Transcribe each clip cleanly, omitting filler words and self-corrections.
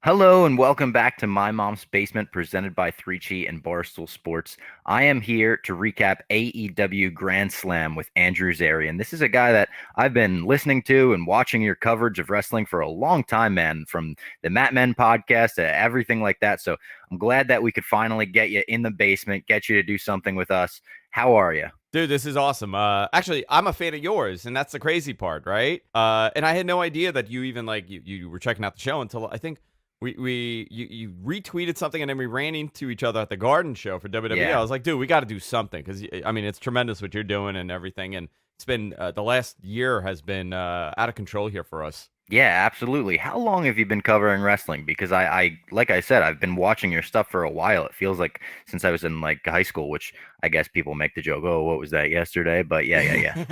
Hello and welcome back to My Mom's Basement presented by 3Chi and Barstool Sports. I am here to recap AEW Grand Slam with Andrew Zarian. This is a guy that I've been listening to and watching your coverage of wrestling for a long time, man, from the Mat Men podcast to everything like that. So I'm glad that we could finally get you in the basement, get you to do something with us. How are you? Dude, this is awesome. Actually, I'm a fan of yours, and that's the crazy part, right? And I had no idea that you even you were checking out the show until I think you retweeted something, and then we ran into each other at the Garden show for WWE. Yeah. I was like, dude, we got to do something because I mean it's tremendous what you're doing and everything, and it's been the last year has been out of control here for us. Yeah, absolutely. How long have you been covering wrestling? Because like I said, I've been watching your stuff for a while. It feels like since I was in like high school, which I guess people make the joke, oh, what was that yesterday? But yeah.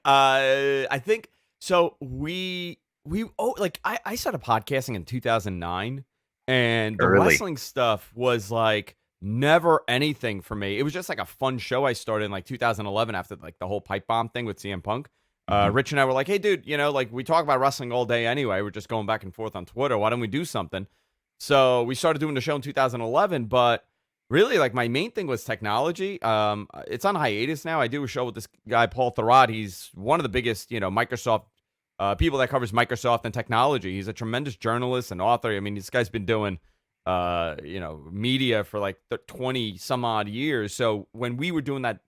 I think so. I started podcasting in 2009, and the Early. wrestling stuff was like never anything for me. It was just like a fun show I started in like 2011 after like the whole pipe bomb thing with CM Punk. Mhm. Rich and I were like, hey, dude, like we talk about wrestling all day anyway. We're just going back and forth on Twitter. Why don't we do something? So we started doing the show in 2011, but really, like my main thing was technology. It's on hiatus now. I do a show with this guy Paul Thurrott. He's one of the biggest, Microsoft people that covers Microsoft and technology. He's a tremendous journalist and author. I mean, this guy's been doing, media for like 20 some odd years. So when we were doing that,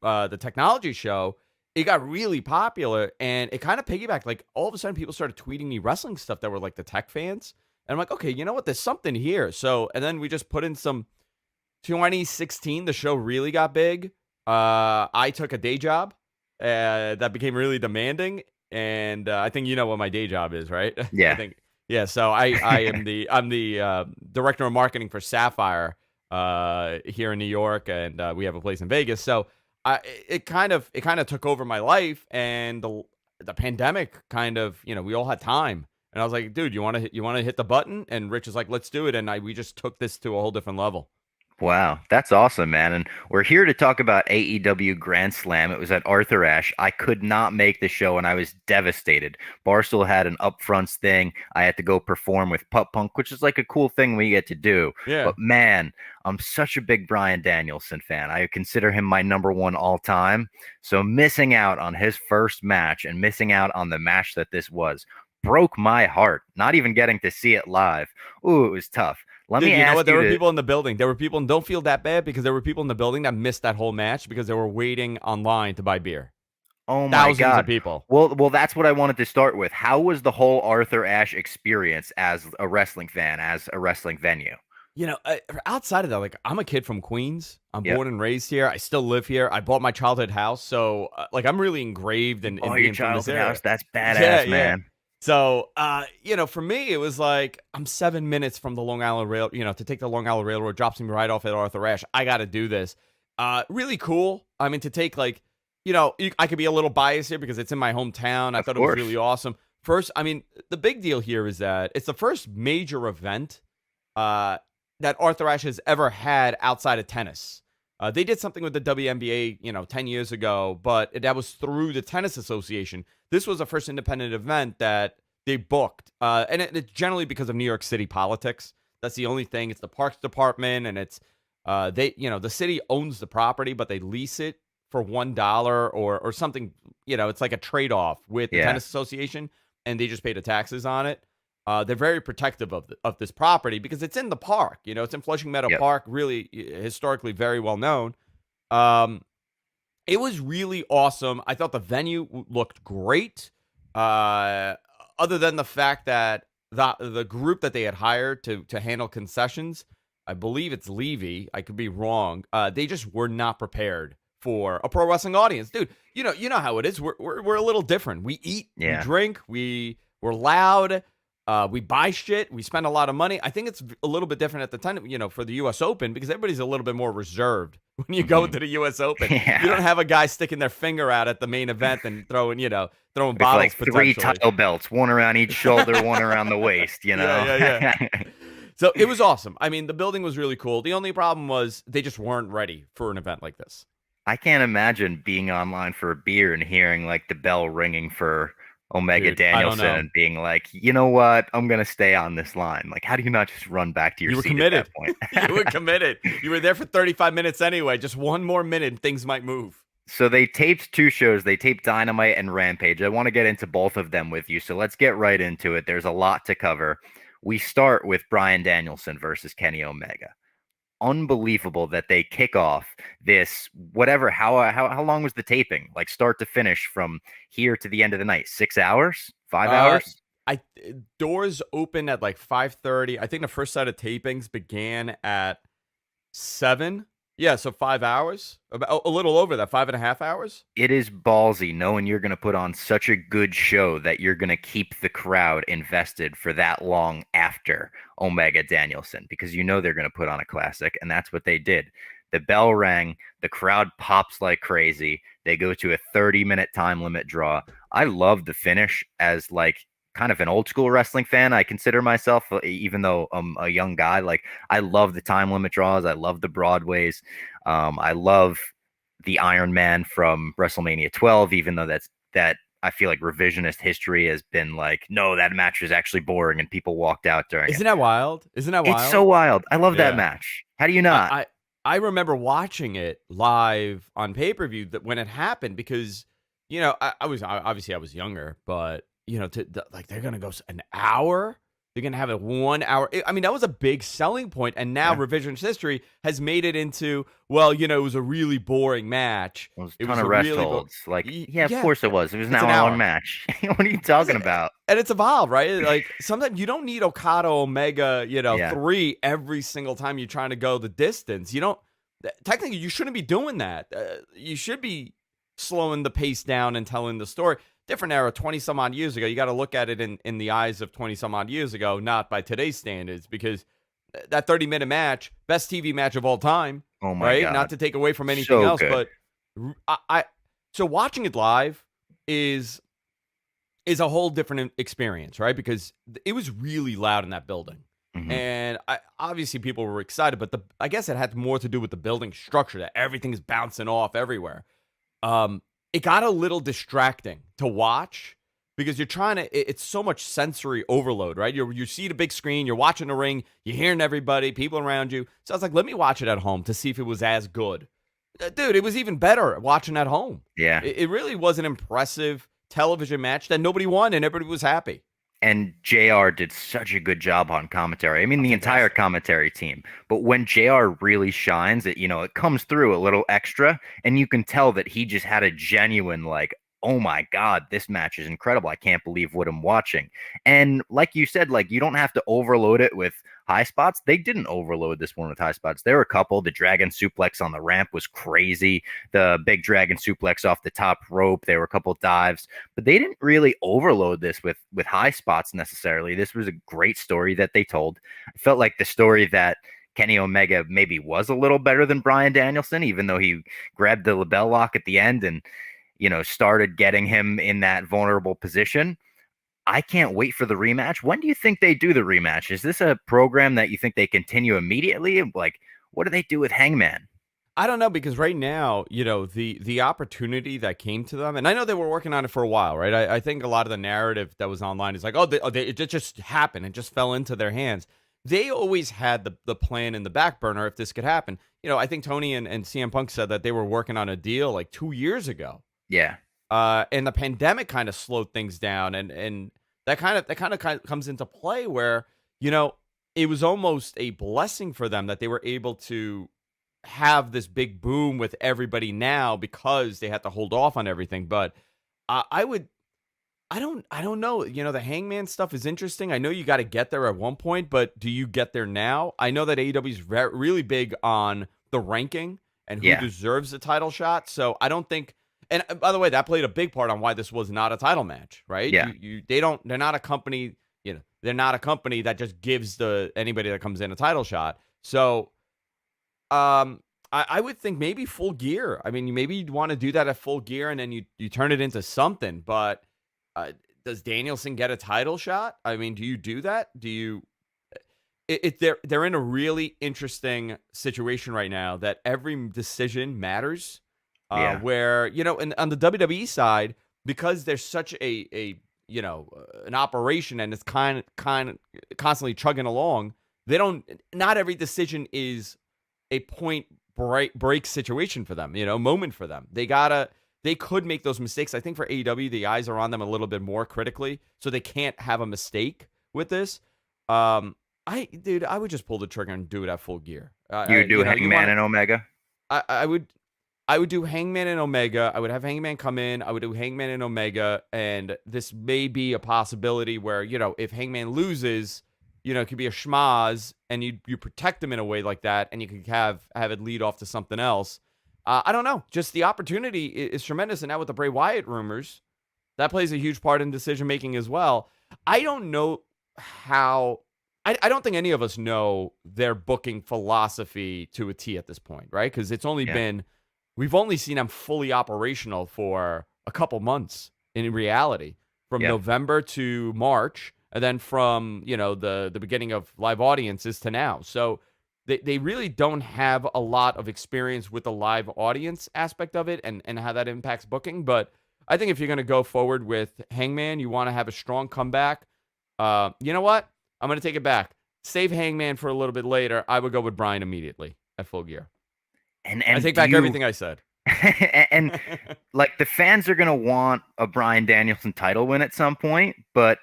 the technology show, it got really popular and it kind of piggybacked. Like all of a sudden, people started tweeting me wrestling stuff that were like the tech fans. And I'm like, okay, you know what? There's something here. So, and then we just put in some 2016, the show really got big. I took a day job that became really demanding, and I think you know what my day job is, right? I Yeah. think yeah. So I'm the director of marketing for Sapphire here in New York, and we have a place in Vegas. So it kind of took over my life, and the pandemic kind of we all had time. And I was like, dude, you want to hit the button? And Rich is like, let's do it. And we just took this to a whole different level. Wow, that's awesome, man. And we're here to talk about AEW Grand Slam. It was at Arthur Ashe. I could not make the show and I was devastated. Barstool had an upfronts thing. I had to go perform with Pup Punk, which is like a cool thing we get to do. Yeah. But man, I'm such a big Bryan Danielson fan. I consider him my number one all time. So missing out on his first match and missing out on the match that this was broke my heart. Not even getting to see it live. Ooh, it was tough. Let Dude, me you know ask what? There you were to. people in the building. There were people, and don't feel that bad because there were people in the building that missed that whole match because they were waiting online to buy beer. Oh my Thousands of God. people. Well, that's what I wanted to start with. How was the whole Arthur Ashe experience as a wrestling fan, as a wrestling venue? Outside of that, like I'm a kid from Queens. I'm Yep. born and raised here. I still live here. I bought my childhood house, so like I'm really engraved You in bought your being from this childhood house. area. That's Yeah, badass, yeah. man. So, for me, it was like I'm 7 minutes from the Long Island Rail. To take the Long Island Railroad drops me right off at Arthur Ashe. I got to do this. Really cool. I mean, to take I could be a little biased here because it's in my hometown. I Of thought it was course. really awesome. First, I mean, the big deal here is that it's the first major event uh, that Arthur Ashe has ever had outside of tennis. They did something with the WNBA, 10 years ago, but that was through the Tennis Association. This was the first independent event that they booked. And it's generally because of New York City politics. That's the only thing. It's the Parks Department, and it's the city owns the property, but they lease it for $1 or something. It's like a trade off with the Yeah. Tennis Association, and they just pay the taxes on it. They're very protective of this property because it's in the park. It's in Flushing Meadow Yep. Park, really historically very well known. Um, it was really awesome. I thought the venue looked great. Uh, Other than the fact that the group that they had hired to handle concessions, I believe it's Levy. I could be wrong. They just were not prepared for a pro wrestling audience, dude. You know how it is. We're a little different. We eat, we Yeah. drink, we're loud. We buy shit. We spend a lot of money. I think it's a little bit different at the time, for the U.S. Open because everybody's a little bit more reserved when you go Hmm. into the U.S. Open. You Yeah. don't have a guy sticking their finger out at the main event and throwing With like bottles three potentially. title belts, one around each shoulder, one around the waist, you Yeah, know? yeah, yeah. So it was awesome. I mean, the building was really cool. The only problem was they just weren't ready for an event like this. I can't imagine being online for a beer and hearing like the bell ringing for Omega Dude, I don't Danielson know. and being like, you know what? I'm gonna stay on this line. Like, how do you not just run back to your You were seat at that committed. point? You were committed. You were there for 35 minutes anyway. Just one more minute and things might move. So they taped two shows. They taped Dynamite and Rampage. I want to get into both of them with you. So let's get right into it. There's a lot to cover. We start with Bryan Danielson versus Kenny Omega. Unbelievable that they kick off this whatever. How long was the taping? Like start to finish from here to the end of the night? 6 hours? 5 hours? I doors open at like 5:30. I think the first set of tapings began at 7. Yeah, so 5 hours. About a little over that, 5.5 hours. It is ballsy knowing you're going to put on such a good show that you're going to keep the crowd invested for that long after Omega Danielson because you know they're going to put on a classic, and that's what they did. The bell rang, the crowd pops like crazy. They go to a 30-minute time limit draw. I love the finish as like kind of an old school wrestling fan. I consider myself, even though I'm a young guy, like I love the time limit draws. I love the Broadways. I love the Iron Man from WrestleMania 12, even though that I feel like revisionist history has been like, no, that match was actually boring and people walked out during it. Isn't that wild? Isn't that It's so wild? wild. I love that Yeah. match. How do you I not? I, I remember watching it live on pay-per-view that when it happened because I was obviously I was younger, but like they're gonna go an hour. They're gonna have it 1 hour. I mean, that was a big selling point, and now Yeah. revisionist history has made it into well, it was a really boring match. It was a It ton was of a rest really holds. Like, yeah, of yeah. course it was. It was an It's an hour-long hour. match. What are you talking about? And it's evolved, right? Like sometimes you don't need Okada Omega, Yeah. 3 every single time you're trying to go the distance. You don't technically you shouldn't be doing that. You should be slowing the pace down and telling the story. Different era, 20 some odd years ago. You got to look at it in the eyes of 20 some odd years ago, not by today's standards, because that 30-minute match, best TV match of all time, Oh my right? Not God. to take away from anything So else, good. but so watching it live is a whole different experience, right? Because it was really loud in that building. Hmm. And obviously people were excited, but I guess it had more to do with the building structure that everything is bouncing off everywhere. It got a little distracting to watch because you're trying to, it's so much sensory overload, right? You see the big screen, you're watching the ring, you're hearing everybody, people around you. So I was like, let me watch it at home to see if it was as good. Dude, it was even better watching at home. Yeah. It really was an impressive television match that nobody won and everybody was happy. And JR did such a good job on commentary. I mean, the entire Fantastic. commentary team. But when JR really shines, it comes through a little extra, and you can tell that he just had a genuine like, oh my God, this match is incredible. I can't believe what I'm watching. And like you said, like you don't have to overload it with high spots. They didn't overload this one with high spots. There were a couple. The dragon suplex on the ramp was crazy. The big dragon suplex off the top rope. There were a couple dives, but they didn't really overload this with high spots necessarily. This was a great story that they told. I felt like the story that Kenny Omega maybe was a little better than Bryan Danielson, even though he grabbed the label lock at the end and started getting him in that vulnerable position. I can't wait for the rematch. When do you think they do the rematch? Is this a program that you think they continue immediately? Like, what do they do with Hangman? I don't know because right now, the opportunity that came to them, and I know they were working on it for a while, right? I think a lot of the narrative that was online is like, it just happened. It just fell into their hands. They always had the plan in the back burner if this could happen. I think Tony and CM Punk said that they were working on a deal like 2 years ago. Yeah. And the pandemic kind of slowed things down, and that kind of comes into play where it was almost a blessing for them that they were able to have this big boom with everybody now because they had to hold off on everything. But I don't know. The Hangman stuff is interesting. I know you got to get there at one point, but do you get there now? I know that AEW is really big on the ranking and who Yeah. deserves a title shot. So I don't think. And by the way, that played a big part on why this was not a title match, right? Yeah. They're not a company, they're not a company that just gives anybody that comes in a title shot. So, I would think maybe Full Gear. I mean, maybe you'd want to do that at Full Gear and then you turn it into something, but does Danielson get a title shot? I mean, do you do that? Do you, they're in a really interesting situation right now that every decision matters. Yeah. Where on the WWE side, because there's such a an operation and it's kind of constantly chugging along. Not every decision is a point break situation for them, moment for them. They could make those mistakes. I think for AEW, the eyes are on them a little bit more critically, so they can't have a mistake with this. I would just pull the trigger and do it at Full Gear. You would do Hangman and Omega? I would do Hangman and Omega. I would have Hangman come in. I would do Hangman and Omega, and this may be a possibility where, if Hangman loses, it could be a schmaz, and you protect him in a way like that, and you could have it lead off to something else. I don't know. Just the opportunity is tremendous, and now with the Bray Wyatt rumors, that plays a huge part in decision making as well. I don't know how. I don't think any of us know their booking philosophy to a T at this point, right? Because it's only been. We've only seen them fully operational for a couple months in reality, from November to March, and then from, the beginning of live audiences to now. So they really don't have a lot of experience with the live audience aspect of it and how that impacts booking. But I think if you're going to go forward with Hangman, you want to have a strong comeback. You know what? I'm going to take it back. Save Hangman for a little bit later. I would go with Bryan immediately at Full Gear. And I take back everything I said. and like the fans are gonna want a Bryan Danielson title win at some point, but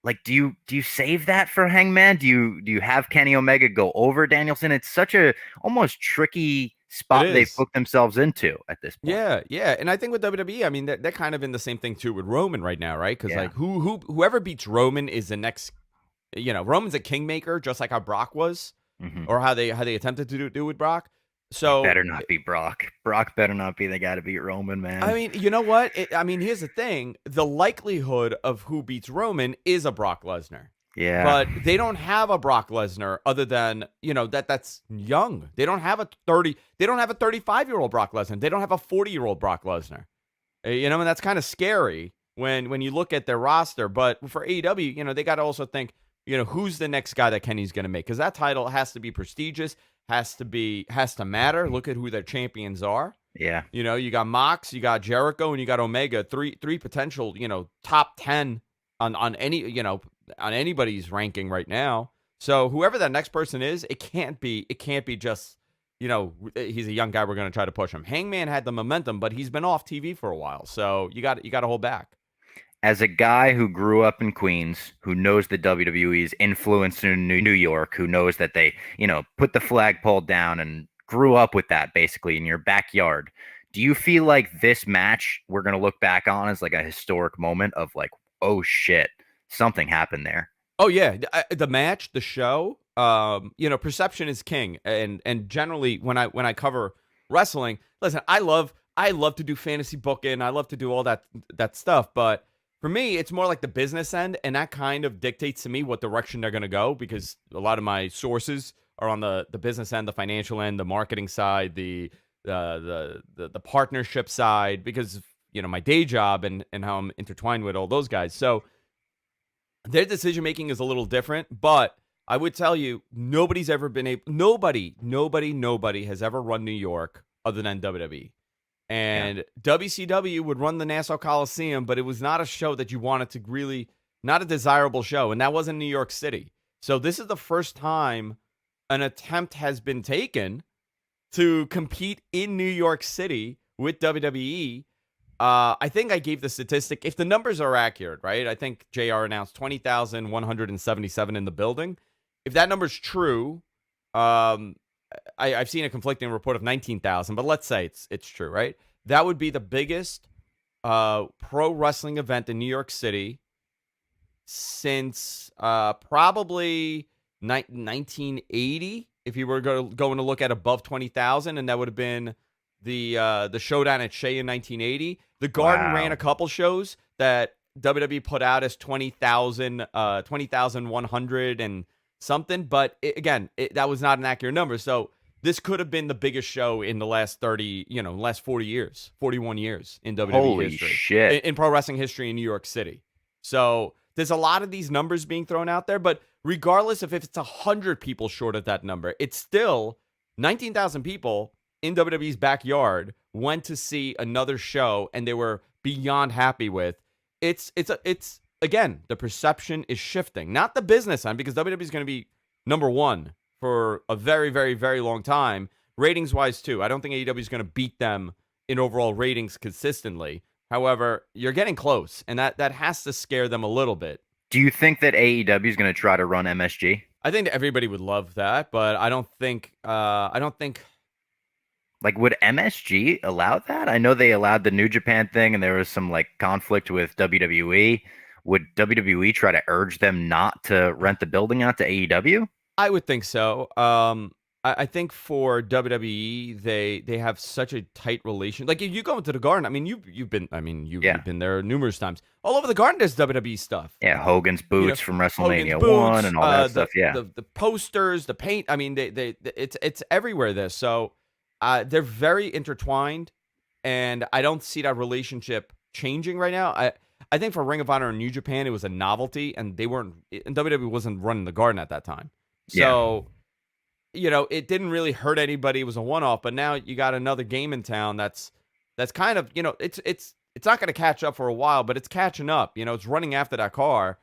like, do you save that for Hangman? Do you have Kenny Omega go over Danielson? It's such a almost tricky spot they've put themselves into at this point. Yeah, and I think with WWE, I mean, they're kind of in the same thing too with Roman right now, right? Because like whoever beats Roman is the next. Roman's a kingmaker, just like how Brock was, or how they attempted to do with Brock. So it better not be Brock. Brock better not be the guy to beat Roman, man. I mean, you know what? Here's the thing. The likelihood of who beats Roman is a Brock Lesnar. Yeah. But they don't have a Brock Lesnar other than, that's young. They don't have a 35-year-old Brock Lesnar. They don't have a 40-year-old Brock Lesnar. And that's kind of scary when you look at their roster. But for AEW, they got to also think, who's the next guy that Kenny's going to make? Because that title has to be prestigious. Has to matter. Look at who their champions are. Yeah. You got Mox, you got Jericho, and you got Omega. Three potential, top 10 on anybody's ranking right now. So whoever that next person is, it can't be just, he's a young guy, we're going to try to push him. Hangman had the momentum, but he's been off TV for a while. So you got to hold back. As a guy who grew up in Queens, who knows the WWE's influence in New York, who knows that they, put the flagpole down and grew up with that basically in your backyard, do you feel like this match we're going to look back on as like a historic moment of like, oh shit, something happened there? Oh yeah, the match, the show, perception is king, and generally when I cover wrestling, listen, I love to do fantasy booking, I love to do all that stuff, but for me, it's more like the business end, and that kind of dictates to me what direction they're going to go, because a lot of my sources are on the business end, the financial end, the marketing side, the partnership side, because my day job and how I'm intertwined with all those guys. So their decision making is a little different, but I would tell you, nobody's ever been able. Nobody has ever run New York other than WWE. And WCW would run the Nassau Coliseum, but it was not a show that you wanted to really, not a desirable show. And that wasn't New York City. So this is the first time an attempt has been taken to compete in New York City with WWE. I think I gave the statistic. If the numbers are accurate, right? I think JR announced 20,177 in the building. If that number's true, I've seen a conflicting report of 19,000, but let's say it's true, right? That would be the biggest pro wrestling event in New York City since probably 1980. If you were going to look at above 20,000, and that would have been the showdown at Shea in 1980. The Garden ran a couple shows that WWE put out as 20,000, 20,100 and something, but that was not an accurate number. So this could have been the biggest show in the last 40 years, 41 years in WWE Holy history. Shit. In pro wrestling history in New York City. So there's a lot of these numbers being thrown out there, but regardless of if it's 100 people short of that number, it's still 19,000 people in WWE's backyard went to see another show, and they were beyond happy with. It's again, the perception is shifting, not the business end, because WWE is going to be number one for a very, very, very long time, ratings wise too. I don't think AEW is going to beat them in overall ratings consistently. However, you're getting close, and that has to scare them a little bit. Do you think that AEW is going to try to run MSG? I think that everybody would love that, but I don't think. Like, would MSG allow that? I know they allowed the New Japan thing, and there was some like conflict with WWE. Would WWE try to urge them not to rent the building out to AEW? I would think so. I think for WWE, they have such a tight relation. Like if you go into the Garden, I mean, you've been been there numerous times. All over the Garden, there's WWE stuff. Yeah, Hogan's boots from WrestleMania Hogan's 1 and all that stuff. Yeah, the posters, the paint. I mean, it's everywhere. This so they're very intertwined, and I don't see that relationship changing right now. I think for Ring of Honor and New Japan, it was a novelty, and WWE wasn't running the Garden at that time. So. Yeah. It didn't really hurt anybody. It was a one-off, but now you got another game in town that's kind of, it's not going to catch up for a while, but it's catching up. It's running after that car.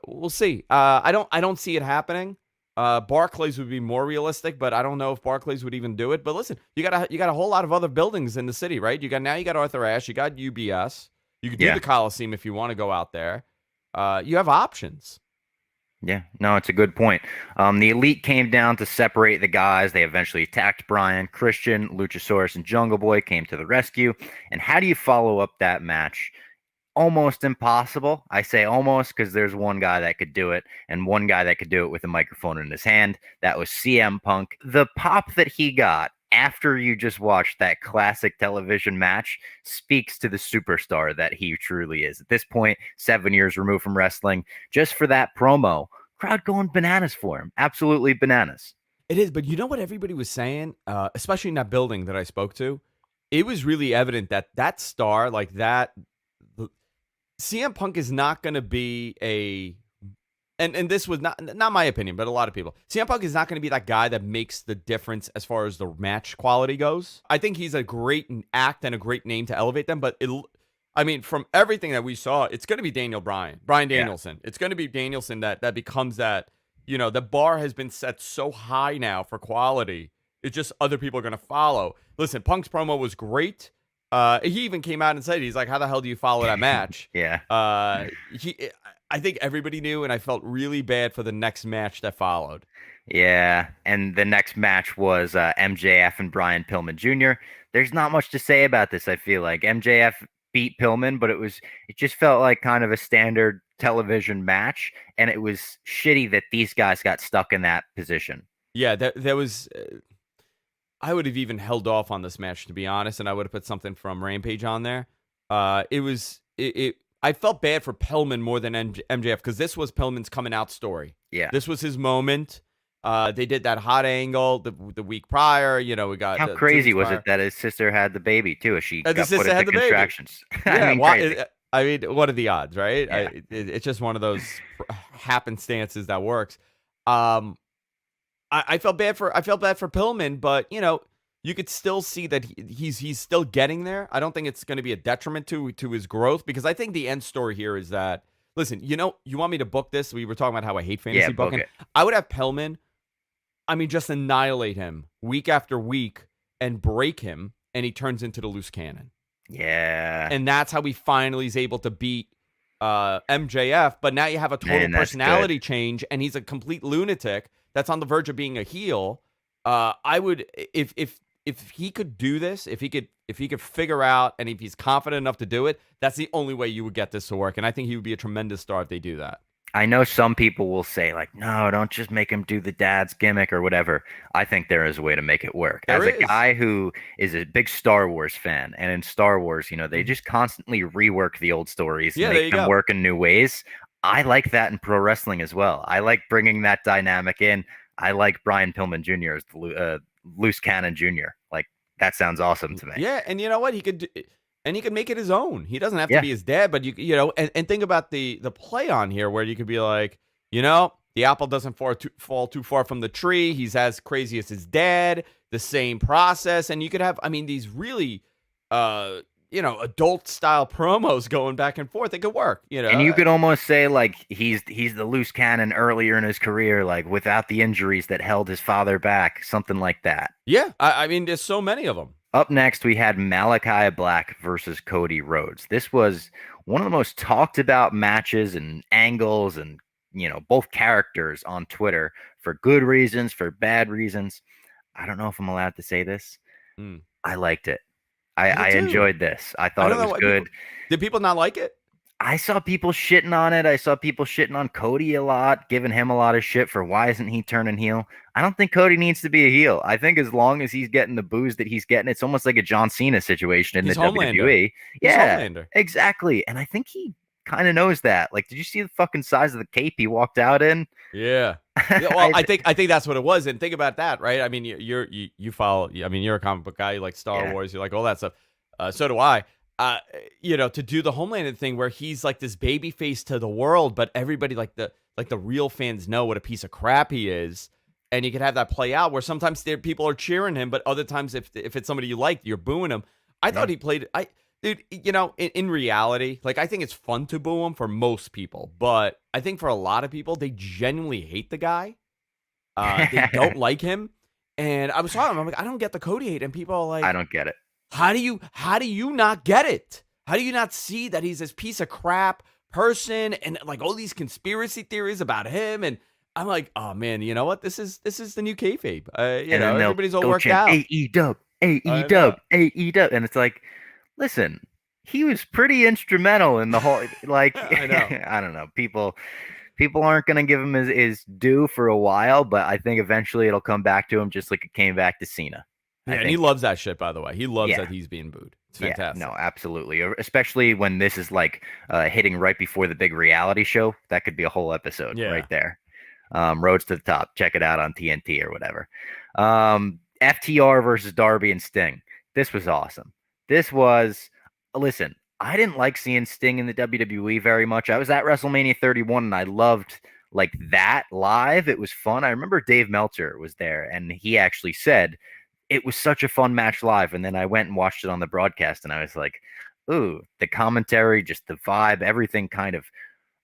We'll see. I don't see it happening. Barclays would be more realistic, but I don't know if Barclays would even do it. But listen, you got a whole lot of other buildings in the city, right? You got Arthur Ashe, you got UBS. You could do the Coliseum if you want to go out there. You have options. Yeah, no, it's a good point. The Elite came down to separate the guys. They eventually attacked Brian. Christian, Luchasaurus, and Jungle Boy came to the rescue. And how do you follow up that match? Almost impossible. I say almost because there's one guy that could do it and one guy that could do it with a microphone in his hand. That was CM Punk. The pop that he got after you just watched that classic television match speaks to the superstar that he truly is. At this point, 7 years removed from wrestling, just for that promo, crowd going bananas for him. Absolutely bananas. It is, but you know what everybody was saying, especially in that building that I spoke to? It was really evident that star, like that, CM Punk is not going to be and this was not my opinion, but a lot of people. CM Punk is not going to be that guy that makes the difference as far as the match quality goes. I think he's a great act and a great name to elevate them, but from everything that we saw, it's going to be Brian Danielson. Yeah. It's going to be Danielson that becomes that, the bar has been set so high now for quality. It's just other people are going to follow. Listen, Punk's promo was great. He even came out and said, he's like, how the hell do you follow that match? Yeah. I think everybody knew, and I felt really bad for the next match that followed. Yeah, and the next match was MJF and Brian Pillman Jr. There's not much to say about this, I feel like. MJF beat Pillman, but it just felt like kind of a standard television match, and it was shitty that these guys got stuck in that position. Yeah, there was... I would have even held off on this match, to be honest, and I would have put something from Rampage on there. I felt bad for Pillman more than MJF because this was Pillman's coming out story. Yeah, this was his moment. They did that hot angle the week prior. We got how crazy was it that his sister had the baby too? She got put into contractions. Yeah, what are the odds, right? Yeah. It's just one of those happenstances that works. I felt bad for Pillman, but you could still see that he's still getting there. I don't think it's going to be a detriment to his growth because I think the end story here is that, listen, you want me to book this? We were talking about how I hate fantasy booking. I would have Pillman, just annihilate him week after week and break him, and he turns into the loose cannon. Yeah. And that's how he finally is able to beat MJF, but now you have a total personality change, and he's a complete lunatic that's on the verge of being a heel. I would, if he could do this, if he could figure out, and if he's confident enough to do it, that's the only way you would get this to work. And I think he would be a tremendous star if they do that. I know some people will say, like, no, don't just make him do the dad's gimmick or whatever. I think there is a way to make it work. As a guy who is a big Star Wars fan, and in Star Wars, they just constantly rework the old stories and make them work in new ways. I like that in pro wrestling as well. I like bringing that dynamic in. I like Brian Pillman Jr. as the Loose Cannon Jr. Like, that sounds awesome to me. Yeah, and you know what? He could make it his own. He doesn't have to be his dad, but and think about the play on here where you could be like, the apple doesn't fall too far from the tree. He's as crazy as his dad, the same process, and you could have, these really adult style promos going back and forth. It could work, And you could almost say like he's the loose cannon earlier in his career, like without the injuries that held his father back, something like that. Yeah, I mean, there's so many of them. Up next, we had Malachi Black versus Cody Rhodes. This was one of the most talked about matches and angles and, both characters on Twitter for good reasons, for bad reasons. I don't know if I'm allowed to say this. Mm. I liked it. I I did too. enjoyed this. I I thought don't it know was why good. Did people not like it? I saw people shitting on it. I saw people shitting on Cody a lot, giving him a lot of shit for why isn't he turning heel. I don't think Cody needs to be a heel. I think as long as he's getting the booze that he's getting, it's almost like a John Cena situation in He's the Homelander. WWE. He's Yeah, Homelander. exactly. And I think he kind of knows that. Like, did you see the fucking size of the cape he walked out in? Yeah. Yeah, well, I think that's what it was. And think about that, right? I mean, you follow. I mean, you're a comic book guy. You like Star Wars. You like all that stuff. So do I. To do the Homelander thing where he's like this baby face to the world, but everybody like the real fans know what a piece of crap he is, and you can have that play out where sometimes people are cheering him, but other times if it's somebody you like, you're booing him. I thought he played. Dude, in reality, like I think it's fun to boo him for most people, but I think for a lot of people, they genuinely hate the guy. They don't like him, and I was talking. I'm like, I don't get the Cody hate, and people are like, I don't get it. How do you not get it? How do you not see that he's this piece of crap person and like all these conspiracy theories about him? And I'm like, oh man, you know what? This is the new kayfabe. Everybody's all worked out. AEW, AEW, AEW, and it's like, listen, he was pretty instrumental in the whole. Like, I know. I don't know, people aren't gonna give him his due for a while, but I think eventually it'll come back to him, just like it came back to Cena. Yeah, and he loves that shit, by the way. He loves that he's being booed. It's fantastic. Yeah, no, absolutely. Especially when this is like hitting right before the big reality show. That could be a whole episode right there. Roads to the Top. Check it out on TNT or whatever. FTR versus Darby and Sting. This was awesome. Listen, I didn't like seeing Sting in the WWE very much. I was at WrestleMania 31 and I loved like that live. It was fun. I remember Dave Meltzer was there and he actually said, it was such a fun match live. And then I went and watched it on the broadcast and I was like, ooh, the commentary, just the vibe, everything kind of,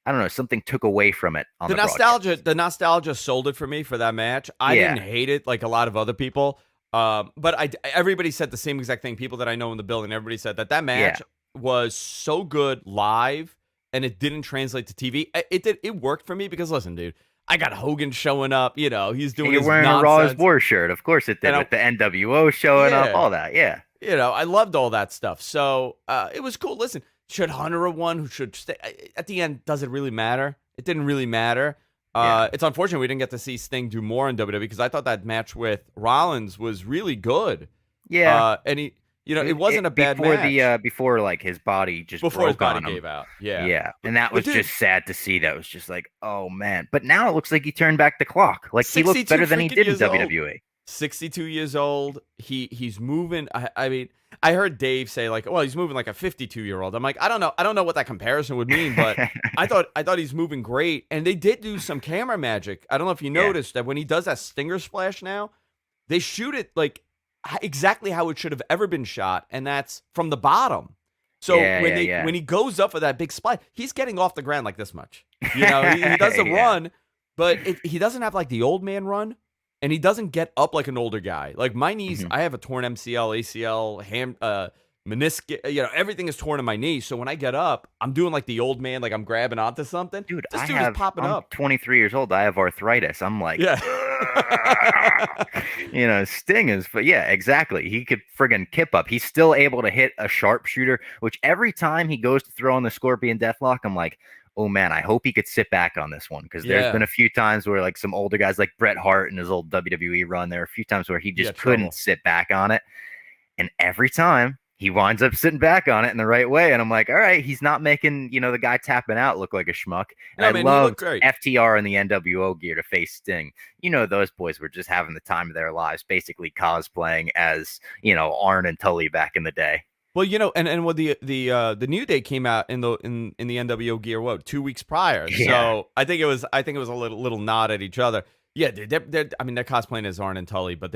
I don't know, something took away from it on the broadcast. The nostalgia sold it for me for that match. I didn't hate it like a lot of other people. But everybody said the same exact thing. People that I know in the building, everybody said that match was so good live and it didn't translate to TV. It worked for me because listen, dude, I got Hogan showing up, he's doing his wearing nonsense. A Raw's War shirt. Of course it did, with the NWO showing up, all that, I loved all that stuff. So it was cool. Listen, should Hunter have won? Who should stay? At the end, does it really matter? It didn't really matter. It's unfortunate we didn't get to see Sting do more in WWE because I thought that match with Rollins was really good. Yeah. And he... it wasn't a bad match. Before like his body just before his body gave out. Yeah. And that was just sad to see. That was just like, oh man. But now it looks like he turned back the clock. Like he looks better than he did in WWE. 62 years old. He's moving. I mean, I heard Dave say like, well, he's moving like a 52-year-old. I'm like, I don't know what that comparison would mean, but I thought he's moving great. And they did do some camera magic. I don't know if you noticed that when he does that stinger splash now, they shoot it like exactly how it should have ever been shot, and that's from the bottom. So when he goes up for that big splash, he's getting off the ground like this much. He does a run, but he doesn't have like the old man run, and he doesn't get up like an older guy. Like my knees, I have a torn MCL, ACL, meniscus. Everything is torn in my knee. So when I get up, I'm doing like the old man, like I'm grabbing onto something. Dude, this dude is popping up. 23 years old. I have arthritis. I'm like, Sting is, but yeah, exactly. He could friggin' kip up. He's still able to hit a sharpshooter, which every time he goes to throw on the Scorpion Deathlock, I'm like, oh man, I hope he could sit back on this one. Because there's been a few times where like some older guys like Bret Hart in his old WWE run, there are a few times where he just couldn't sit back on it. And every time he winds up sitting back on it in the right way. And I'm like, all right, he's not making, the guy tapping out look like a schmuck. And I love FTR and the NWO gear to face Sting. Those boys were just having the time of their lives, basically cosplaying as, Arn and Tully back in the day. Well, and when the New Day came out in the NWO gear, 2 weeks prior. Yeah. So I think it was a little nod at each other. Yeah, they're cosplaying as Arn and Tully, but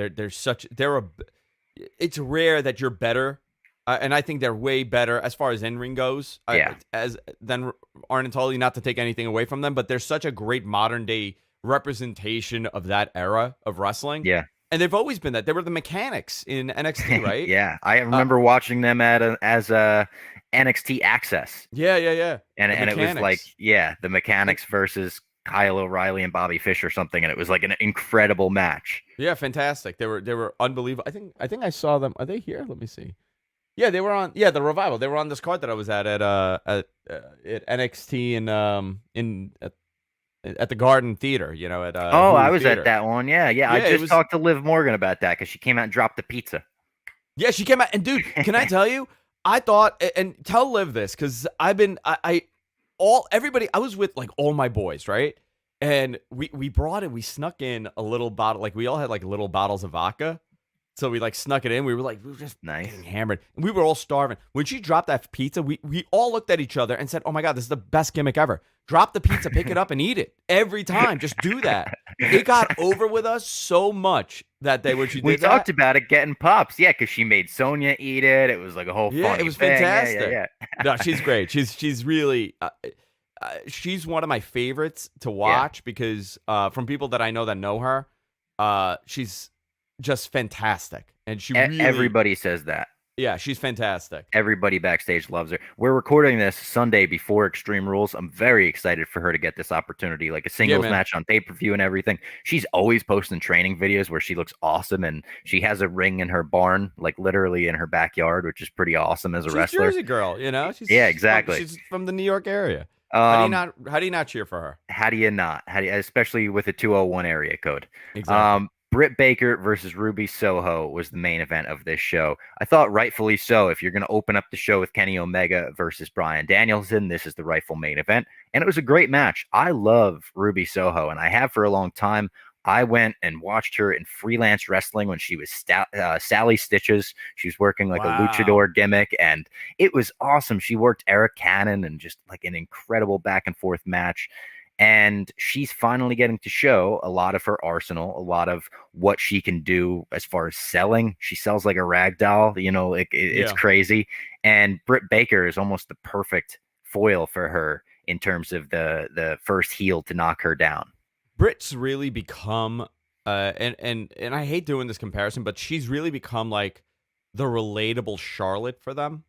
it's rare that you're better And I think they're way better as far as in-ring goes. Yeah. As than Arn and Tully, not to take anything away from them, but they're such a great modern day representation of that era of wrestling. Yeah. And they've always been that. They were the mechanics in NXT, right? Yeah. I remember watching them as a NXT Access. Yeah. And The it was like, mechanics. the mechanics versus Kyle O'Reilly and Bobby Fish or something, and it was like an incredible match. Yeah, fantastic. They were unbelievable. I think I saw them. Are they here? Let me see. Yeah, they were on. Yeah, the Revival. They were on this card that I was at NXT at the Garden Theater. At I Hulu was Theater. at that one. Yeah. I just talked to Liv Morgan about that because she came out and dropped the pizza. Yeah, she came out and dude, can I tell you? I thought and tell Liv this because I've been everybody. I was with like all my boys, right? And we brought it. We snuck in a little bottle. Like we all had like little bottles of vodka. So we like snuck it in. We were just Nice. getting hammered. And we were all starving. When she dropped that pizza, we all looked at each other and said, "Oh my God, this is the best gimmick ever. Drop the pizza, pick it up, and eat it. Every time. Just do that." It got over with us so much that day when she did We that. talked about it getting pops. Yeah, because she made Sonya eat it. It was like a whole funny It was thing. fantastic. Yeah. No, she's great. She's really she's one of my favorites to watch because from people that I know her, she's just fantastic. And she really Everybody says that. Yeah, she's fantastic. Everybody backstage loves her. We're recording this Sunday before Extreme Rules. I'm very excited for her to get this opportunity, like a singles match on pay-per-view and everything. She's always posting training videos where she looks awesome, and she has a ring in her barn, like literally in her backyard, which is pretty awesome as a wrestler. She's a Jersey girl, She's exactly. She's from the New York area. How do you not cheer for her? How do you not? Especially with a 201 area code. Exactly. Britt Baker versus Ruby Soho was the main event of this show. I thought rightfully so. If you're going to open up the show with Kenny Omega versus Bryan Danielson, this is the rightful main event. And it was a great match. I love Ruby Soho, and I have for a long time. I went and watched her in freelance wrestling when she was Sally Stitches. She was working like a luchador gimmick, and it was awesome. She worked Eric Cannon and just like an incredible back and forth match. And she's finally getting to show a lot of her arsenal, a lot of what she can do as far as selling. She sells like a rag doll, it's crazy. And Britt Baker is almost the perfect foil for her in terms of the first heel to knock her down. Britt's really become, and I hate doing this comparison, but she's really become like the relatable Charlotte for them.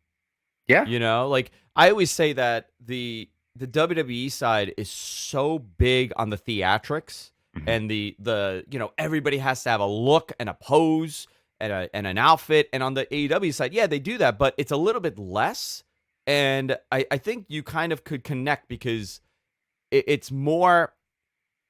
Yeah. Like I always say that the WWE side is so big on the theatrics and the everybody has to have a look and a pose and an outfit. And on the AEW side, they do that, but it's a little bit less. And I think you kind of could connect because it's more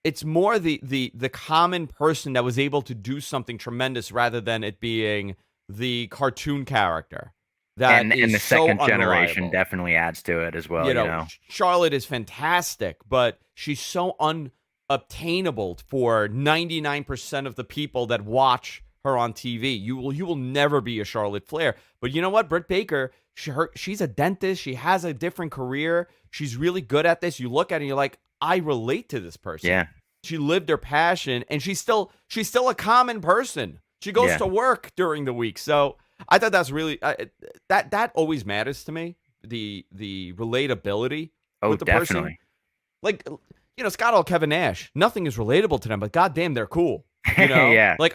the common person that was able to do something tremendous rather than it being the cartoon character. And the second generation definitely adds to it as well. Charlotte is fantastic, but she's so unobtainable for 99% of the people that watch her on TV. You will never be a Charlotte Flair. But you know what? Britt Baker, she's a dentist. She has a different career. She's really good at this. You look at it and you're like, I relate to this person. Yeah. She lived her passion, and she's still a common person. She goes to work during the week. So I thought that's really that always matters to me. The relatability with the person. Like Scott Hall, Kevin Nash. Nothing is relatable to them, but goddamn, they're cool. Yeah. Like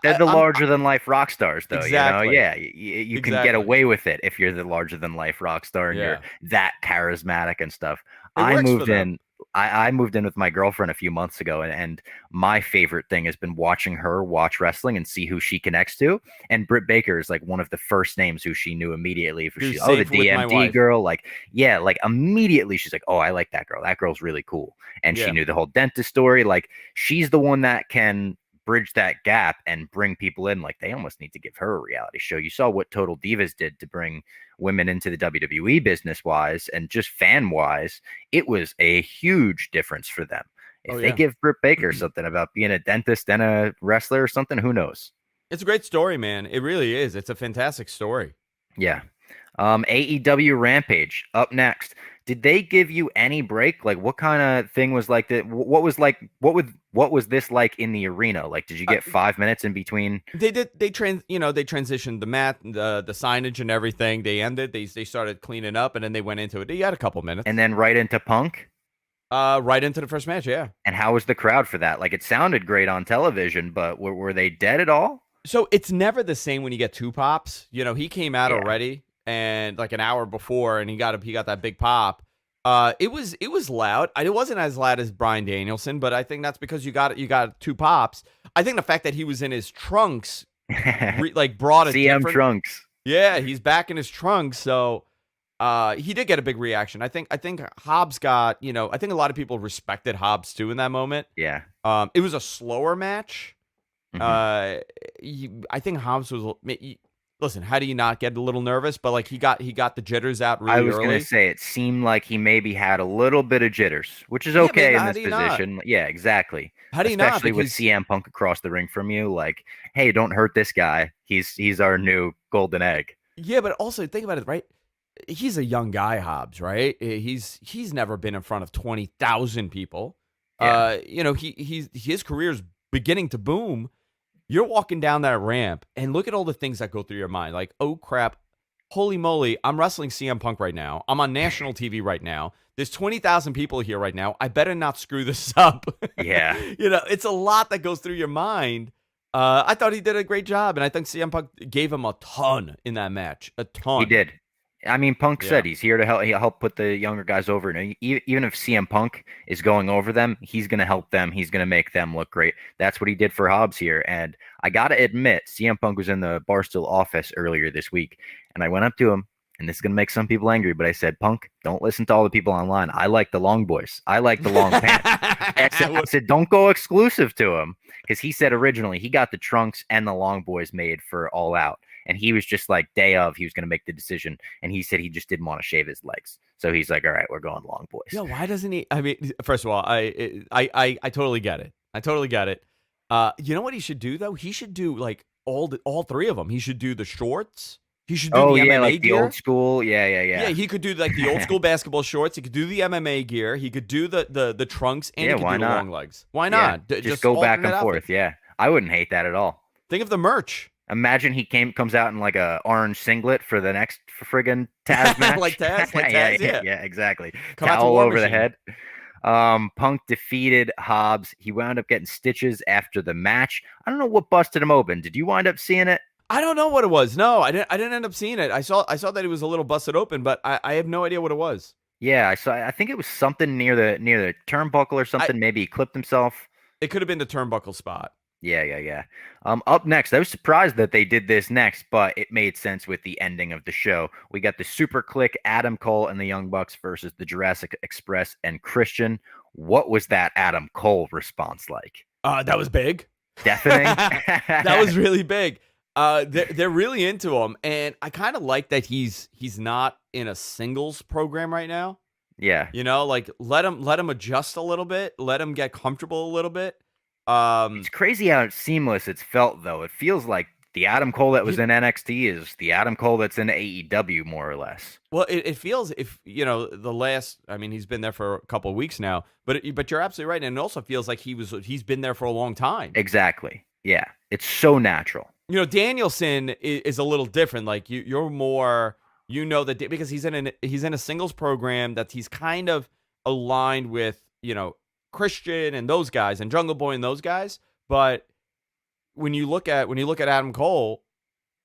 they're the larger than life rock stars, though. Exactly. Yeah, you can get away with it if you're the larger than life rock star and you're that charismatic and stuff. I moved in with my girlfriend a few months ago, and my favorite thing has been watching her watch wrestling and see who she connects to. And Britt Baker is like one of the first names who she knew immediately. The DMD girl. Like immediately she's like, oh, I like that girl. That girl's really cool. And she knew the whole dentist story. Like she's the one that can bridge that gap and bring people in. Like they almost need to give her a reality show. You saw what Total Divas did to bring women into the WWE business wise and just fan wise. It was a huge difference for them. If they give Britt Baker something about being a dentist and a wrestler or something, who knows? It's a great story, man. It really is. It's a fantastic story. Yeah. AEW Rampage up next. Did they give you any break? Like what kind of thing was like that? What what was this like in the arena? Like, did you get 5 minutes in between? They did. They transitioned the mat, the signage, and everything. They ended. They started cleaning up, and then they went into it. They had a couple minutes, And then right into Punk? right into the first match. Yeah. And how was the crowd for that? Like, it sounded great on television, but were they dead at all? So it's never the same when you get two pops. He came out Yeah. already, and like an hour before, and he got that big pop. It was loud. It wasn't as loud as Bryan Danielson, but I think that's because you got two pops. I think the fact that he was in his trunks brought a CM different. Trunks. Yeah, he's back in his trunks, so he did get a big reaction. I think Hobbs got, I think a lot of people respected Hobbs too in that moment. Yeah. It was a slower match. Mhm. I think Hobbs was. Listen, how do you not get a little nervous? But like he got the jitters out really I was early. going to say it seemed like he maybe had a little bit of jitters, which is Yeah, man, okay in how this do you not? position. Yeah, exactly. How do you not? Especially with Because CM Punk across the ring from you, like, hey, don't hurt this guy. He's our new golden egg. yeah, but also think about it, right? He's a young guy, Hobbs, right? He's never been in front of 20,000 people. Yeah. His career's beginning to boom. You're walking down that ramp and look at all the things that go through your mind. Like, oh crap, holy moly, I'm wrestling CM Punk right now. I'm on national TV right now. There's 20,000 people here right now. I better not screw this up. Yeah. It's a lot that goes through your mind. I thought he did a great job, and I think CM Punk gave him a ton in that match. A ton. He did. I mean, Punk Yeah. said he's here to help. He'll help put the younger guys over. And even if CM Punk is going over them, he's going to help them. He's going to make them look great. That's what he did for Hobbs here. And I got to admit, CM Punk was in the Barstool office earlier this week, and I went up to him. And this is going to make some people angry, but I said, Punk, don't listen to all the people online. I like the long boys. I like the long pants. I said, don't go exclusive to him, because he said originally he got the trunks and the long boys made for All Out. And he was just like, day of, he was going to make the decision. And he said he just didn't want to shave his legs. So he's like, all right, we're going long boys. Yeah, why doesn't he? I mean, first of all, I totally get it. I totally get it. You know what he should do though? He should do like all three of them. He should do the shorts. He should do the MMA like gear. the old school. Yeah. Yeah, he could do like the old school basketball shorts. He could do the MMA gear. He could do the trunks, and he could why do the not? long legs. Why not? Yeah, just go back and alternate forth. outfits. Yeah, I wouldn't hate that at all. Think of the merch. Imagine he comes out in like a orange singlet for the next friggin' Taz match. Like Taz, yeah, exactly. Come out to Towel War over the Machine. head. Punk defeated Hobbs. He wound up getting stitches after the match. I don't know what busted him open. Did you wind up seeing it? I don't know what it was. No, I didn't end up seeing it. I saw that he was a little busted open, but I have no idea what it was. Yeah, I saw. I think it was something near the turnbuckle or something. Maybe he clipped himself. It could have been the turnbuckle spot. Yeah. Up next, I was surprised that they did this next, but it made sense with the ending of the show. We got the Super Click, Adam Cole and the Young Bucks versus the Jurassic Express and Christian. What was that Adam Cole response like? That was big. Deafening. That was really big. They're really into him, and I kind of like that he's not in a singles program right now. Yeah. Like let him adjust a little bit, let him get comfortable a little bit. It's crazy how seamless it's felt, though. It feels like the Adam Cole that was in NXT is the Adam Cole that's in AEW, more or less. Well, it feels the last. I mean, he's been there for a couple of weeks now, but you're absolutely right, and it also feels like he's been there for a long time. Exactly. Yeah, it's so natural. Danielson is a little different. Like you're more, that because he's in a singles program that he's kind of aligned with, Christian and those guys and Jungle Boy and those guys. But when you look at Adam Cole,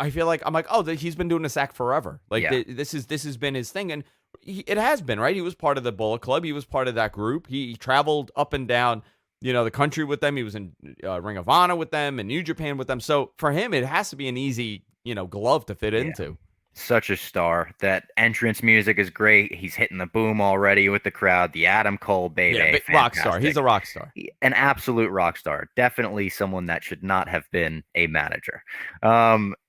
I feel like I'm like, oh, he's been doing this act forever. Like this has been his thing, and it has been, right. He was part of the Bullet Club. He was part of that group. He traveled up and down, the country with them. He was in Ring of Honor with them and New Japan with them. So for him, it has to be an easy, glove to fit into. Such a star. That entrance music is great. He's hitting the boom already with the crowd. The Adam Cole baby. Yeah, rock star. He's a rock star. An absolute rock star. Definitely someone that should not have been a manager.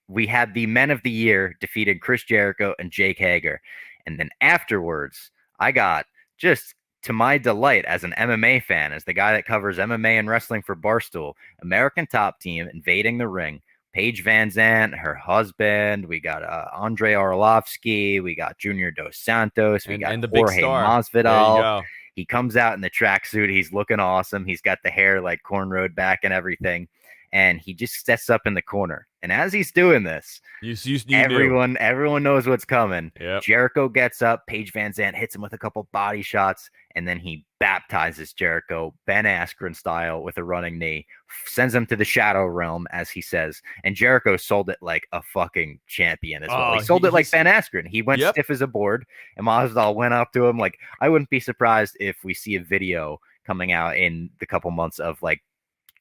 We had the Men of the Year defeated Chris Jericho and Jake Hager. And then afterwards, I got, just to my delight as an MMA fan, as the guy that covers MMA and wrestling for Barstool, American Top Team invading the ring. Paige Van Zandt, her husband. We got Andre Arlovsky. We got Junior Dos Santos. We got the big Jorge star. Masvidal. There you go. He comes out in the tracksuit. He's looking awesome. He's got the hair like cornrowed back and everything. And he just steps up in the corner. And as he's doing this, You knew. everyone knows what's coming. Yep. Jericho gets up. Paige Van Zandt hits him with a couple body shots, and then he baptizes Jericho Ben Askren style with a running knee, sends him to the shadow realm, as he says. And Jericho sold it like a fucking champion as well. He sold it like Ben Askren. He went stiff as a board, and Masvidal went up to him. Like, I wouldn't be surprised if we see a video coming out in the couple months of like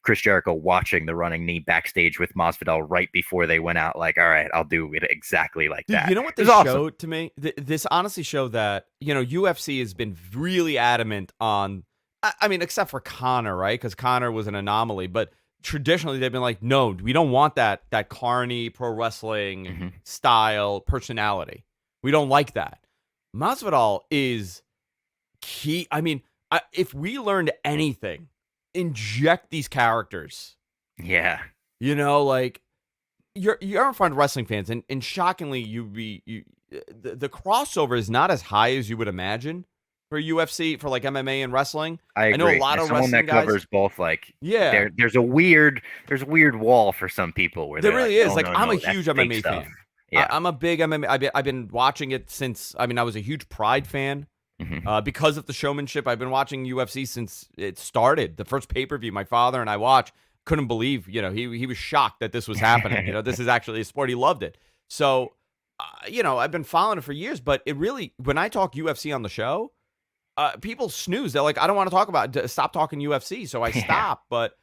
Chris Jericho watching the running knee backstage with Masvidal right before they went out. Like, all right, I'll do it exactly like that. You know what this showed to me? This honestly showed that, UFC has been really adamant on, I mean, except for Conor, right? Because Conor was an anomaly, but traditionally they've been like, no, we don't want that carny pro wrestling style personality. We don't like that. Masvidal is key. I mean, if we learned anything, inject these characters. Yeah. Like you're in front of wrestling fans, and shockingly, the crossover is not as high as you would imagine for UFC, for like MMA and wrestling. I agree. know a lot of someone wrestling that covers both, like, yeah. There's a weird wall for some people where there really like, is. oh, like, no, I'm a that's huge fake MMA stuff. fan. Yeah. I'm a big MMA. I've been watching it since. I mean, I was a huge Pride fan. Because of the showmanship. I've been watching UFC since it started. The first pay-per-view my father and I watched, couldn't believe, he was shocked that this was happening. This is actually a sport. He loved it. So, I've been following it for years, but it really, when I talk UFC on the show, people snooze. They're like, I don't want to talk about it. Stop talking UFC. So I stop. But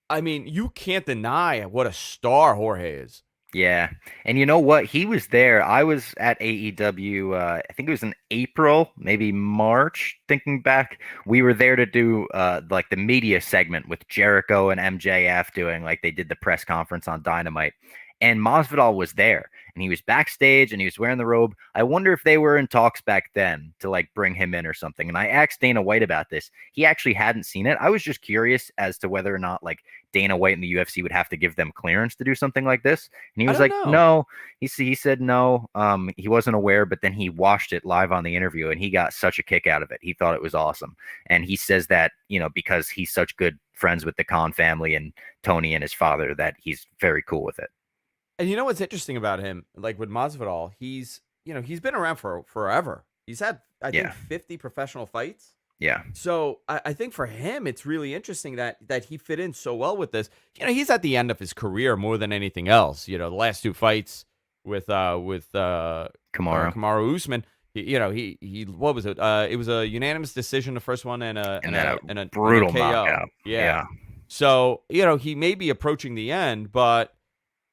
I mean, you can't deny what a star Jorge is. Yeah. And you know what? He was there. I was at AEW, I think it was in April, maybe March, thinking back. We were there to do like the media segment with Jericho and MJF doing, like, they did the press conference on Dynamite. And Masvidal was there, and he was backstage, and he was wearing the robe. I wonder if they were in talks back then to like bring him in or something. And I asked Dana White about this. He actually hadn't seen it. I was just curious as to whether or not like Dana White and the UFC would have to give them clearance to do something like this. And he was like, no. He said no. He wasn't aware, but then he watched it live on the interview, and he got such a kick out of it. He thought it was awesome. And he says that, because he's such good friends with the Khan family and Tony and his father, that he's very cool with it. And you know what's interesting about him? Like with Masvidal, he's been around for forever. He's had, I think, 50 professional fights. Yeah. So I think for him, it's really interesting that he fit in so well with this. He's at the end of his career more than anything else. The last two fights with Kamaru Usman. He what was it? It was a unanimous decision, the first one, and a brutal KO. knockout. Yeah. So he may be approaching the end, but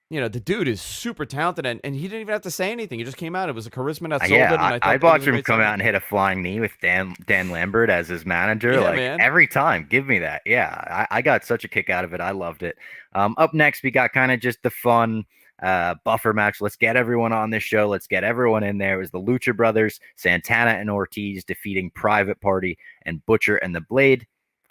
the dude is super talented, and he didn't even have to say anything. He just came out. It was a charisma that sold it. And I watched him come out and hit a flying knee with Dan Lambert as his manager. Yeah, like, man. Every time, give me that. Yeah, I got such a kick out of it. I loved it. Up next, we got kind of just the fun buffer match. Let's get everyone on this show. Let's get everyone in there. It was the Lucha Brothers, Santana and Ortiz defeating Private Party and Butcher and the Blade.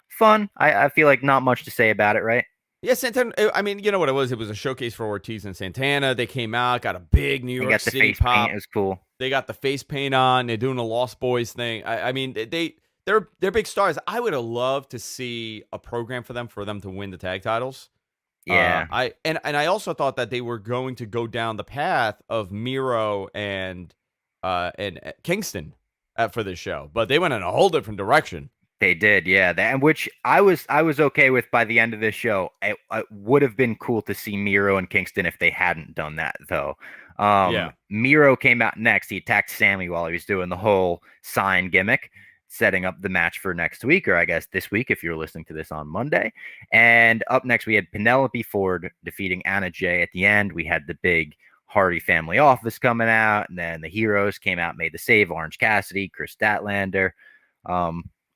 Fun. I feel like not much to say about it, right? Yeah, Santana. I mean, you know what it was? It was a showcase for Ortiz and Santana. They came out, got a big New York City face pop. Paint. It was cool. They got the face paint on. They're doing a Lost Boys thing. I mean, they're big stars. I would have loved to see a program for them to win the tag titles. Yeah. I also thought that they were going to go down the path of Miro and Kingston for this show, but they went in a whole different direction. They did, yeah. And which I was okay with by the end of this show. It would have been cool to see Miro and Kingston if they hadn't done that, though. Miro came out next. He attacked Sammy while he was doing the whole sign gimmick, setting up the match for next week, or I guess this week if you're listening to this on Monday. And up next, we had Penelope Ford defeating Anna Jay at the end. We had the big Hardy family office coming out, and then the heroes came out, made the save. Orange Cassidy, Chris Statlander.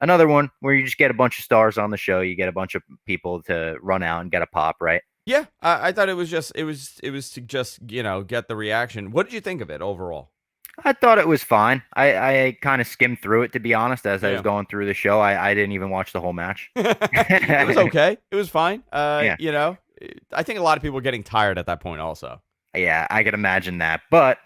Another one where you just get a bunch of stars on the show. You get a bunch of people to run out and get a pop, right? Yeah, I thought it was to just get the reaction. What did you think of it overall? I thought it was fine. I kind of skimmed through it, to be honest, as I was going through the show. I didn't even watch the whole match. It was okay. It was fine. Yeah. I think a lot of people were getting tired at that point also. Yeah, I could imagine that. But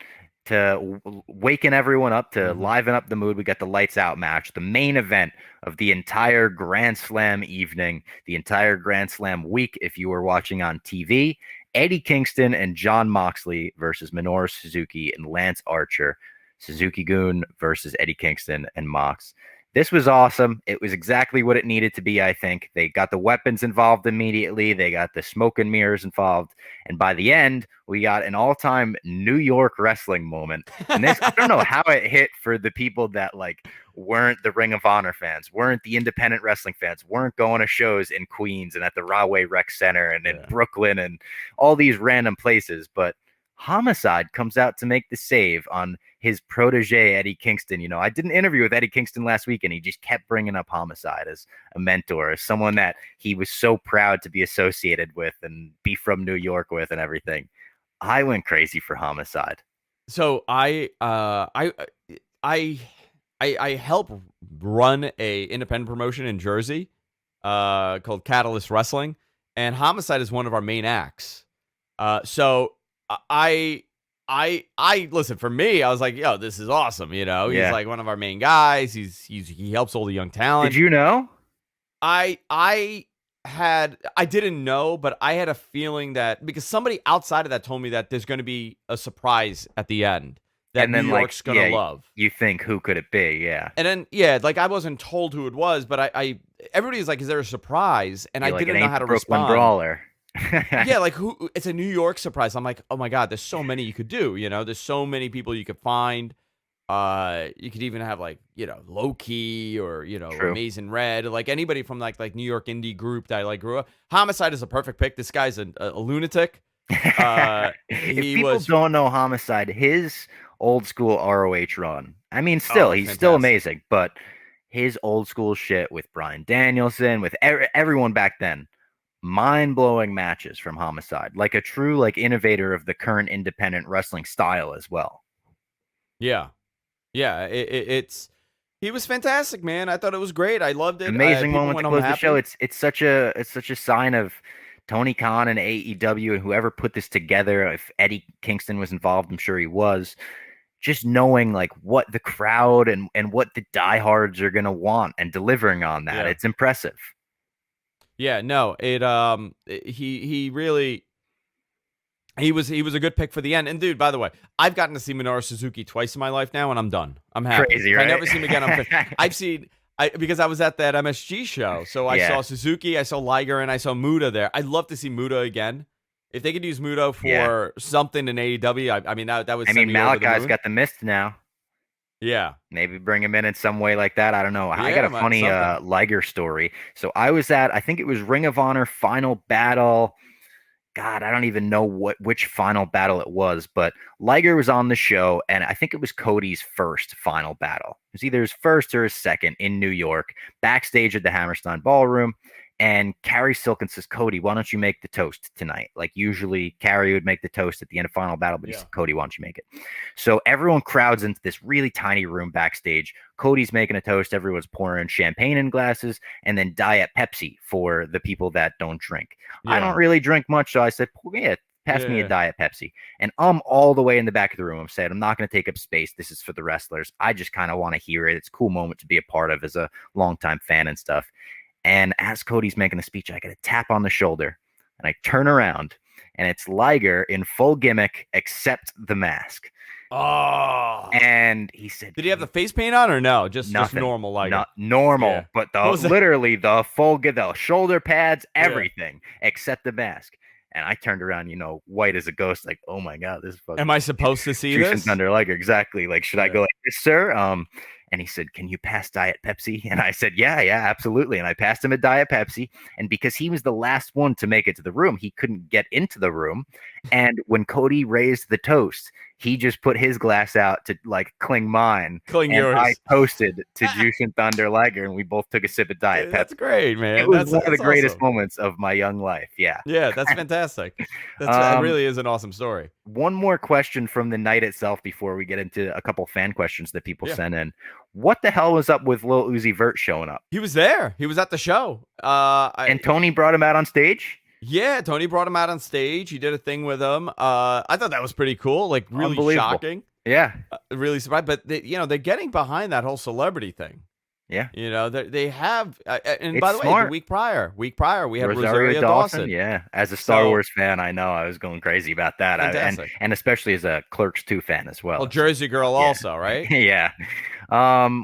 to waken everyone up, to liven up the mood, we got the lights out match, the main event of the entire Grand Slam evening, the entire Grand Slam week, if you were watching on TV. Eddie Kingston and Jon Moxley versus Minoru Suzuki and Lance Archer. Suzuki-gun versus Eddie Kingston and Mox. This was awesome. It was exactly what it needed to be, I think. They got the weapons involved immediately. They got the smoke and mirrors involved. And by the end, we got an all-time New York wrestling moment. And this, I don't know how it hit for the people that like weren't the Ring of Honor fans, weren't the independent wrestling fans, weren't going to shows in Queens and at the Rahway Rec Center and in Brooklyn and all these random places. But Homicide comes out to make the save on his protege, Eddie Kingston. You know, I did an interview with Eddie Kingston last week, and he just kept bringing up Homicide as a mentor, as someone that he was so proud to be associated with and be from New York with and everything. I went crazy for Homicide. So I help run a independent promotion in Jersey called Catalyst Wrestling, and Homicide is one of our main acts. So I listen, for me, I was like, yo, this is awesome. You know, he's like one of our main guys. He helps all the young talent. Did you know? I didn't know, but I had a feeling that because somebody outside of that told me that there's going to be a surprise at the end that New York's going to love. You think, who could it be? Yeah. And then, like I wasn't told who it was, but everybody's like, is there a surprise? And I didn't know how to Brooklyn respond. Brawler. Yeah, like who? It's a New York surprise. I'm like, oh my god, there's so many you could do. You know, there's so many people you could find. You could even have like Low Key or Amazing Red, like anybody from like New York indie group that I like grew up. Homicide is a perfect pick. This guy's a lunatic. If people don't know Homicide, his old school ROH run. I mean, he's still amazing, but his old school shit with Bryan Danielson, with everyone back then. Mind-blowing matches from Homicide, like a true like innovator of the current independent wrestling style as well. Yeah, he was fantastic, man. I thought it was great. I loved it. Amazing moment to close the show. It's such a sign of Tony Khan and AEW and whoever put this together. If Eddie Kingston was involved, I'm sure he was. Just knowing like what the crowd and what the diehards are gonna want and delivering on that. It's impressive. Yeah, no, he really was a good pick for the end. And dude, by the way, I've gotten to see Minoru Suzuki twice in my life now, and I'm done. I'm happy. Crazy, right? I never see him again. Because I was at that MSG show, so I saw Suzuki, I saw Liger, and I saw Muta there. I'd love to see Muta again. If they could use Muta for something in AEW, I mean that was. I mean, Malachi's got the mist now. Yeah. Maybe bring him in some way like that. I don't know. I got a funny Liger story. So I was I think it was Ring of Honor Final Battle. God, I don't even know which Final Battle it was, but Liger was on the show, and I think it was Cody's first Final Battle. It was either his first or his second in New York, backstage at the Hammerstein Ballroom. And Carrie Silkin says, Cody, why don't you make the toast tonight? Like usually Carrie would make the toast at the end of Final Battle, but he said, Cody, why don't you make it? So everyone crowds into this really tiny room backstage. Cody's making a toast. Everyone's pouring champagne in glasses and then Diet Pepsi for the people that don't drink. I don't really drink much. So I said, pass me a Diet Pepsi. And I'm all the way in the back of the room. I'm saying, I'm not going to take up space. This is for the wrestlers. I just kind of want to hear it. It's a cool moment to be a part of as a longtime fan and stuff. And as Cody's making the speech, I get a tap on the shoulder, and I turn around, and it's Liger in full gimmick, except the mask. Oh. And he said, did he have the face paint on or no? Just normal Liger? Not normal, but literally the full, the shoulder pads, everything, except the mask. And I turned around, white as a ghost, like, oh my God, this is fucking. Am I supposed to see this? Juice and Thunder Liger, exactly. Like, should I go like this, sir? And he said, can you pass Diet Pepsi? And I said, yeah, absolutely. And I passed him a Diet Pepsi. And because he was the last one to make it to the room, he couldn't get into the room. And when Cody raised the toast, he just put his glass out to like cling yours. I toasted to Juice and Thunder Liger, and we both took a sip of Diet Pepsi. That's great, man. It was one of the greatest moments of my young life. Yeah. Yeah, that's fantastic. That really is an awesome story. One more question from the night itself before we get into a couple fan questions that people sent in. What the hell was up with Lil Uzi Vert showing up? He was there. He was at the show. And Tony brought him out on stage? Yeah, Tony brought him out on stage. He did a thing with him. I thought that was pretty cool. Like, really shocking. Yeah. Really surprised, but they're getting behind that whole celebrity thing. Yeah. They have, and by It's the way, the smart. week prior, we had Rosario Rosario Dawson, Dawson. yeah. As a Star So Wars fan, I know I was going crazy about that. fantastic. And especially as a Clerks 2 fan as well. Well, It's like, Jersey Girl yeah. also, right? Yeah.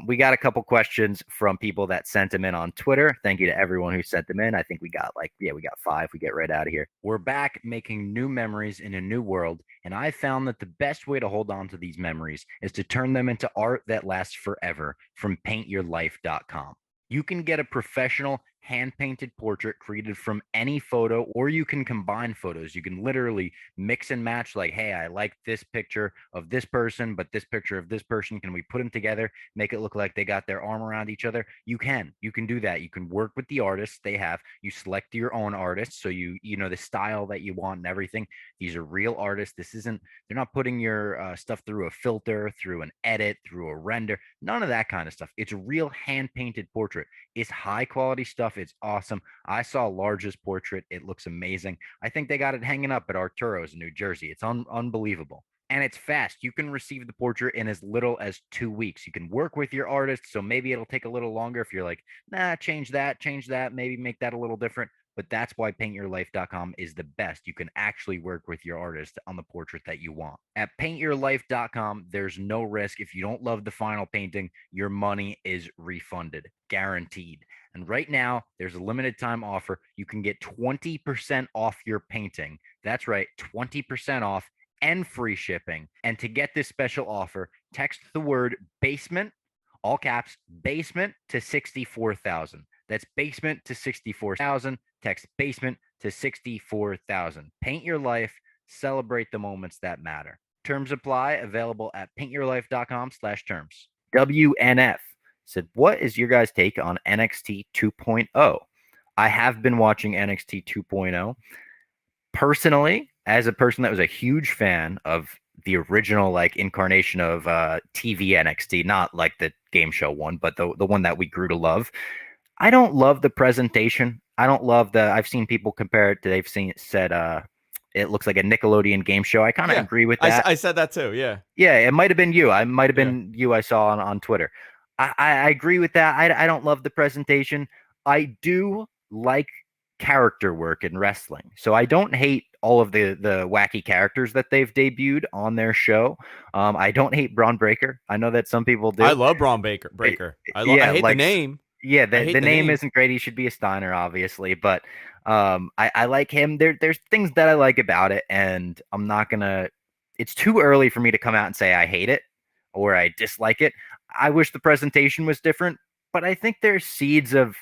We got a couple questions from people that sent them in on Twitter. Thank you to everyone who sent them in. I think we got we got 5. We get right out of here. We're back making new memories in a new world, and I found that the best way to hold on to these memories is to turn them into art that lasts forever from paintyourlife.com. You can get a professional hand painted portrait created from any photo, or you can combine photos. You can literally mix and match, like, hey, I like this picture of this person, but this picture of this person. Can we put them together, make it look like they got their arm around each other? You can do that. You can work with the artists they have. You select your own artists. So you know the style that you want and everything. These are real artists. They're not putting your stuff through a filter, through an edit, through a render, none of that kind of stuff. It's a real hand painted portrait. It's high quality stuff. It's awesome. I saw Large's portrait. It looks amazing. I think they got it hanging up at Arturo's in New Jersey. It's unbelievable. And it's fast. You can receive the portrait in as little as 2 weeks. You can work with your artist. So maybe it'll take a little longer if you're like, nah, change that, maybe make that a little different. But that's why paintyourlife.com is the best. You can actually work with your artist on the portrait that you want. At paintyourlife.com, there's no risk. If you don't love the final painting, your money is refunded, guaranteed. And right now, there's a limited time offer. You can get 20% off your painting. That's right, 20% off and free shipping. And to get this special offer, text the word basement, all caps, basement to 64,000. That's basement to 64,000. Text basement to 64,000. Paint your life. Celebrate the moments that matter. Terms apply. Available at paintyourlife.com/terms. WNF said, what is your guys' take on NXT 2.0? I have been watching NXT 2.0. Personally, as a person that was a huge fan of the original incarnation of TV NXT, not like the game show one, but the one that we grew to love. I don't love the presentation. I don't love I've seen people compare it to, said it looks like a Nickelodeon game show. I kind of agree with that. I said that too. Yeah. Yeah, it might have been you. I might have been you I saw on Twitter. I agree with that. I don't love the presentation. I do like character work in wrestling. So I don't hate all of the wacky characters that they've debuted on their show. I don't hate Braun Breaker. I know that some people do. I love Braun Breaker. I hate the name. Yeah, the name isn't great. He should be a Steiner, obviously, but I like him. There's things that I like about it, and I'm not gonna. It's too early for me to come out and say I hate it or I dislike it. I wish the presentation was different, but I think there's seeds of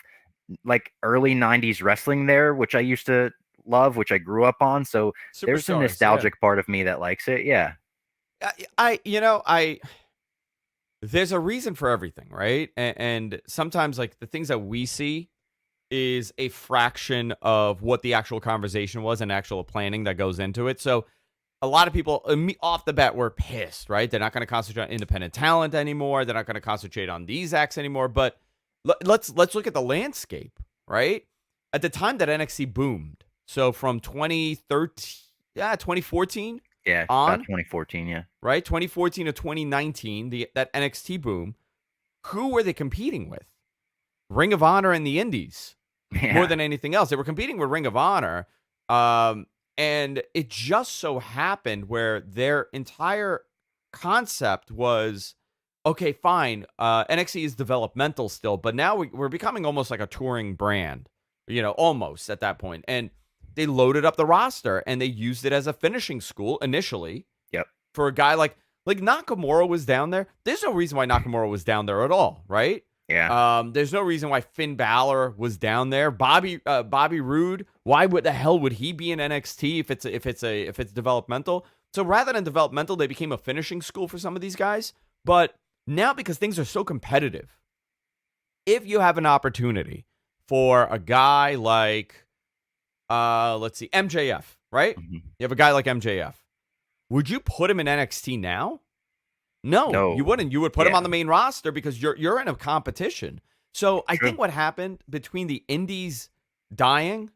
early 90s wrestling there, which I used to love, which I grew up on. So there's a nostalgic part of me that likes it. Yeah. There's a reason for everything, right? And sometimes the things that we see is a fraction of what the actual conversation was and actual planning that goes into it. So a lot of people off the bat were pissed, right? They're not going to concentrate on independent talent anymore. They're not going to concentrate on these acts anymore. But let's look at the landscape, right? At the time that NXT boomed, so from 2014, yeah, about 2014, yeah, right, 2014 to 2019, that NXT boom. Who were they competing with? Ring of Honor and the Indies, more than anything else. They were competing with Ring of Honor, and it just so happened where their entire concept was, okay, fine, NXT is developmental still, but now we're becoming almost like a touring brand, almost at that point. And they loaded up the roster and they used it as a finishing school initially. Yep. For a guy like Nakamura was down there. There's no reason why Nakamura was down there at all, right? Yeah. There's no reason why Finn Balor was down there. Bobby Roode, why the hell would he be in NXT if it's developmental? So rather than developmental, they became a finishing school for some of these guys. But now, because things are so competitive, if you have an opportunity for a guy like, let's see, MJF, right? Mm-hmm. You have a guy like MJF. Would you put him in NXT now? No, you wouldn't. You would put him on the main roster because you're in a competition. So I think what happened between the indies dying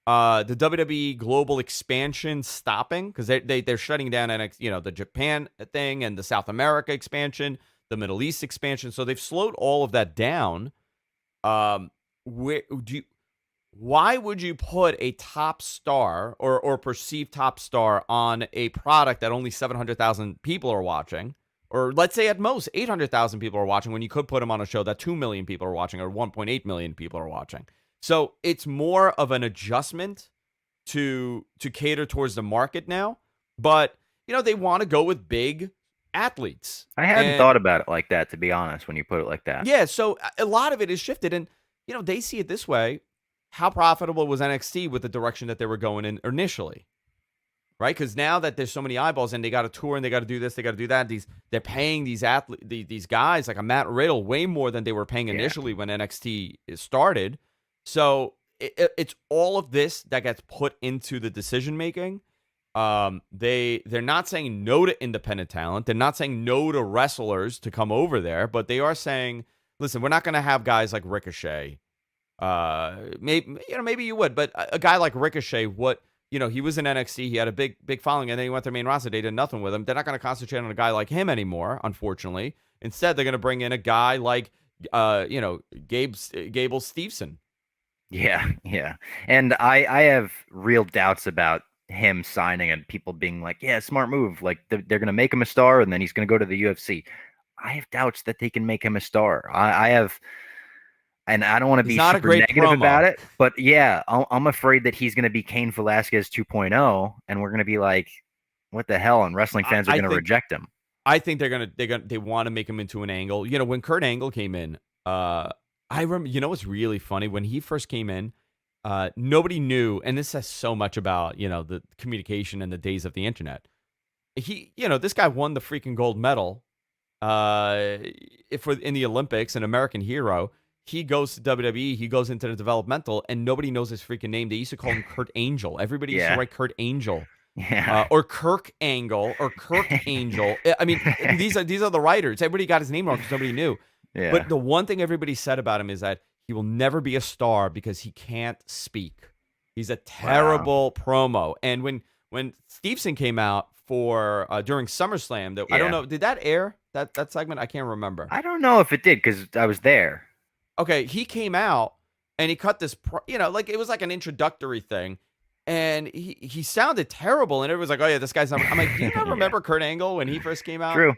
The WWE global expansion stopping because they're shutting down the Japan thing and the South America expansion, the Middle East expansion. So they've slowed all of that down. Where do you, why would you put a top star or perceived top star on a product that only 700,000 people are watching? Or let's say at most 800,000 people are watching when you could put him on a show that 2 million people are watching or 1.8 million people are watching. So it's more of an adjustment to cater towards the market now. But, they want to go with big athletes. I hadn't thought about it like that, to be honest, when you put it like that. Yeah, so a lot of it is shifted. And, they see it this way. How profitable was NXT with the direction that they were going in initially? Right? Because now that there's so many eyeballs and they got to tour and they got to do this, they got to do that. They're paying these these guys like a Matt Riddle way more than they were paying initially when NXT started. So it's all of this that gets put into the decision making. They're not saying no to independent talent. They're not saying no to wrestlers to come over there, but they are saying, listen, we're not going to have guys like Ricochet. Maybe you would, but a guy like Ricochet, he was in NXT. He had a big following, and then he went to main roster. They did nothing with him. They're not going to concentrate on a guy like him anymore, unfortunately. Instead, they're going to bring in a guy like, Gable Steveson. Yeah. And I have real doubts about him signing and people being like, yeah, smart move. Like they're going to make him a star and then he's going to go to the UFC. I have doubts that they can make him a star. I have, and I don't want to be super negative about it, but yeah, I'm afraid that he's going to be Cain Velasquez 2.0 and we're going to be like, what the hell? And wrestling fans are going to reject him. I think they want to make him into an angle. When Kurt Angle came in, I remember, what's really funny? When he first came in, nobody knew, and this says so much about, the communication in the days of the internet. This guy won the freaking gold medal in the Olympics, an American hero. He goes to WWE, he goes into the developmental, and nobody knows his freaking name. They used to call him Kurt Angel. Everybody used to write Kurt Angel. Yeah. Or Kirk Angle or Kirk Angel. I mean, these are the writers. Everybody got his name wrong because nobody knew. Yeah. But the one thing everybody said about him is that he will never be a star because he can't speak. He's a terrible promo. And when Steveson came out for during SummerSlam, I don't know, did that air that segment? I can't remember. I don't know if it did because I was there. Okay, he came out and he cut this, like it was like an introductory thing. And he sounded terrible, and everyone's like, "Oh yeah, this guy's." I'm like, "Do you not remember Kurt Angle when he first came out?" True.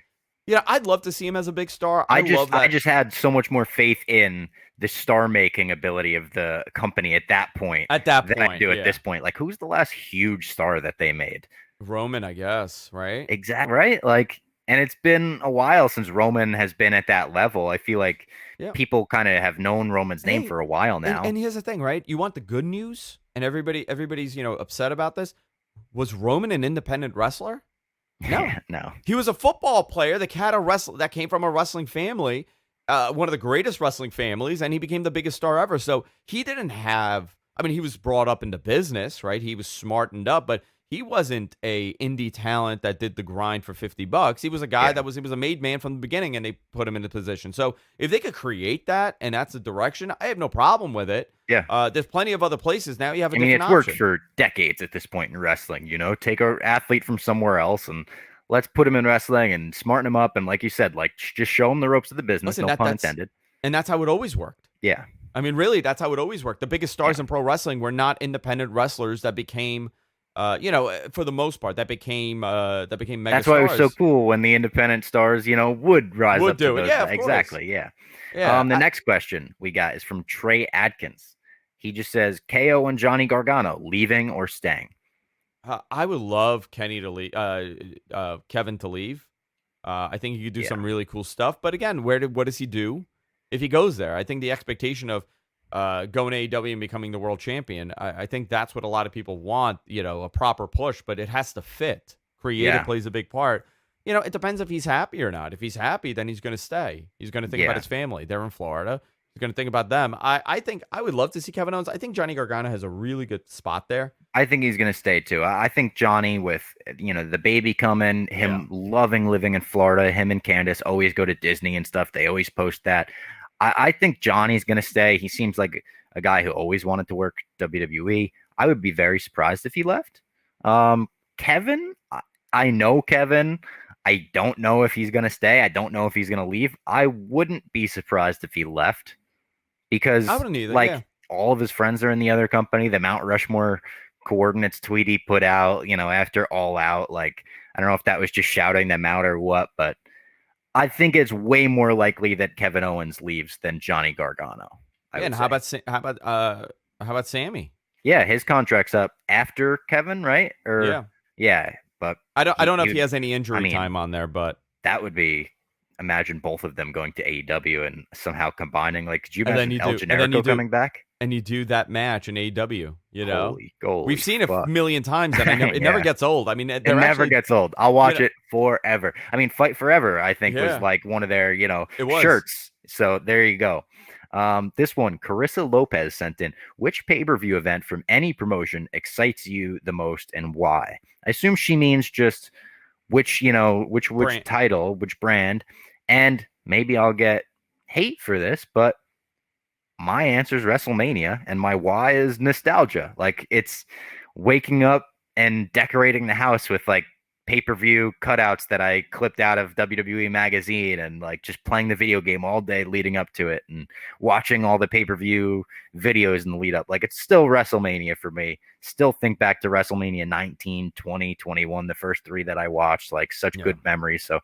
I'd love to see him as a big star. I just had so much more faith in the star making ability of the company at that point. Than I do at this point. Like, who's the last huge star that they made? Roman, I guess, right? Exactly, right? Like, and it's been a while since Roman has been at that level. I feel like people kind of have known Roman's name for a while now. And here's the thing, right? You want the good news? And everybody's upset about this. Was Roman an independent wrestler? No, no. He was a football player that came from a wrestling family, one of the greatest wrestling families, and he became the biggest star ever. So he didn't have. I mean, he was brought up into business, right? He was smartened up, but he wasn't a indie talent that did the grind for $50. He was a guy he was a made man from the beginning, and they put him in the position. So if they could create that, and that's the direction, I have no problem with it. Yeah. There's plenty of other places now. You have it's worked for decades at this point in wrestling. Take an athlete from somewhere else and let's put him in wrestling and smarten him up. And like you said, like just show him the ropes of the business. Listen, no pun intended. And that's how it always worked. Yeah. I mean, really, that's how it always worked. The biggest stars in pro wrestling were not independent wrestlers that became. For the most part, that became mega That's why it was so cool when the independent stars, would rise up to those. Yeah, exactly. Yeah. The next question we got is from Trey Adkins. He just says, KO and Johnny Gargano leaving or staying? I would love Kevin to leave. I think he could do some really cool stuff. But again, what does he do if he goes there? I think the expectation of going to AEW and becoming the world champion, I think that's what a lot of people want, a proper push, but it has to fit. Creative plays a big part. It depends if he's happy or not. If he's happy, then he's going to stay. He's going to think about his family. They're in Florida. He's going to think about them. I think I would love to see Kevin Owens. I think Johnny Gargano has a really good spot there. I think he's going to stay too. I think Johnny with, the baby coming, him loving living in Florida, him and Candace always go to Disney and stuff. They always post that. I think Johnny's going to stay. He seems like a guy who always wanted to work WWE. I would be very surprised if he left. Kevin, I know Kevin. I don't know if he's going to stay. I don't know if he's going to leave. I wouldn't be surprised if he left I because, wouldn't either. like, Yeah. all of his friends are in the other company. The Mount Rushmore coordinates tweet he put out, after All Out. Like, I don't know if that was just shouting them out or what, but I think it's way more likely that Kevin Owens leaves than Johnny Gargano. I Yeah, would and say. how about Sammy? Yeah, his contract's up after Kevin, right? Or Yeah. yeah, but I don't know if he he has any I injury mean, time on there, but that would be imagine both of them going to AEW and somehow combining. Like, could you and then imagine you El do and then you Generico do coming back? and you do that match in AEW, Holy We've seen it a fuck. million times and it never Yeah. gets old. I mean, It they're never actually, gets old. I'll you watch know, it forever. I mean, Fight Forever, I think, was yeah, like one of their, it was. shirts. So there you go. This one, Carissa Lopez sent in. Which pay-per-view event from any promotion excites you the most and why? I assume she means just which Brand. title, which brand, and maybe I'll get hate for this, but my answer is WrestleMania, and my why is nostalgia. Like, it's waking up and decorating the house with like pay-per-view cutouts that I clipped out of WWE magazine, and like just playing the video game all day leading up to it, and watching all the pay-per-view videos in the lead up. Like, it's still WrestleMania for me. Still think back to WrestleMania 19, 20, 21, the first three that I watched, like such Yeah. good memories. So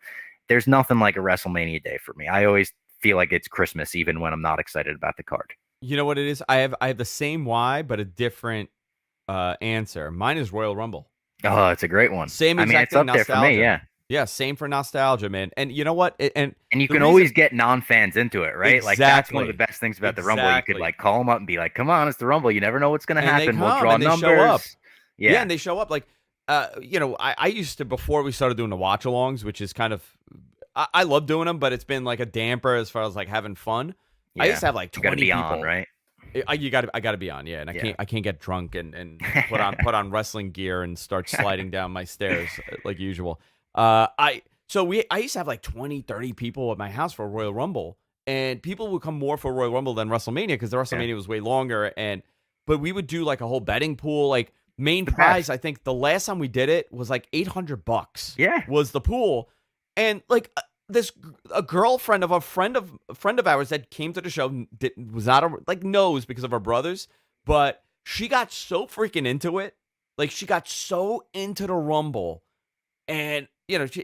there's nothing like a WrestleMania day for me. I always feel like it's Christmas even when I'm not excited about the card. You know what it is? I have the same why, but a different answer. Mine is Royal Rumble. Oh, it's a great one. Same I mean, exact it's thing, up there for me, nostalgia. yeah. Yeah, same for nostalgia, man. And you know what? And you The can reason always get non-fans into it, right? Like, that's one of the exactly, best things about the Rumble. You could exactly, like call them up and be like, "Come on, it's the Rumble. You never know what's going to and they happen. We'll come draw and they show up. numbers." Yeah, Yeah. and they show up. Like, I used to, before we started doing the watch-alongs, which is kind of, I love doing them, but it's been like a damper as far as like having fun. I Yeah. used to have like You got to 20 be people. on, right? I got to be on, yeah, and Yeah. I can't get drunk and put on wrestling gear and start sliding down my stairs like usual. I used to have like 20, 30 people at my house for Royal Rumble, and people would come more for Royal Rumble than WrestleMania because the Yeah. WrestleMania was way longer, but we would do like a whole betting pool, like main The prize. best. I think the last time we did it was like $800 Yeah. was the pool, and like a girlfriend of a friend of ours that came to the show was not knows because of her brothers, but she got so freaking into it. Like, she got so into the Rumble, and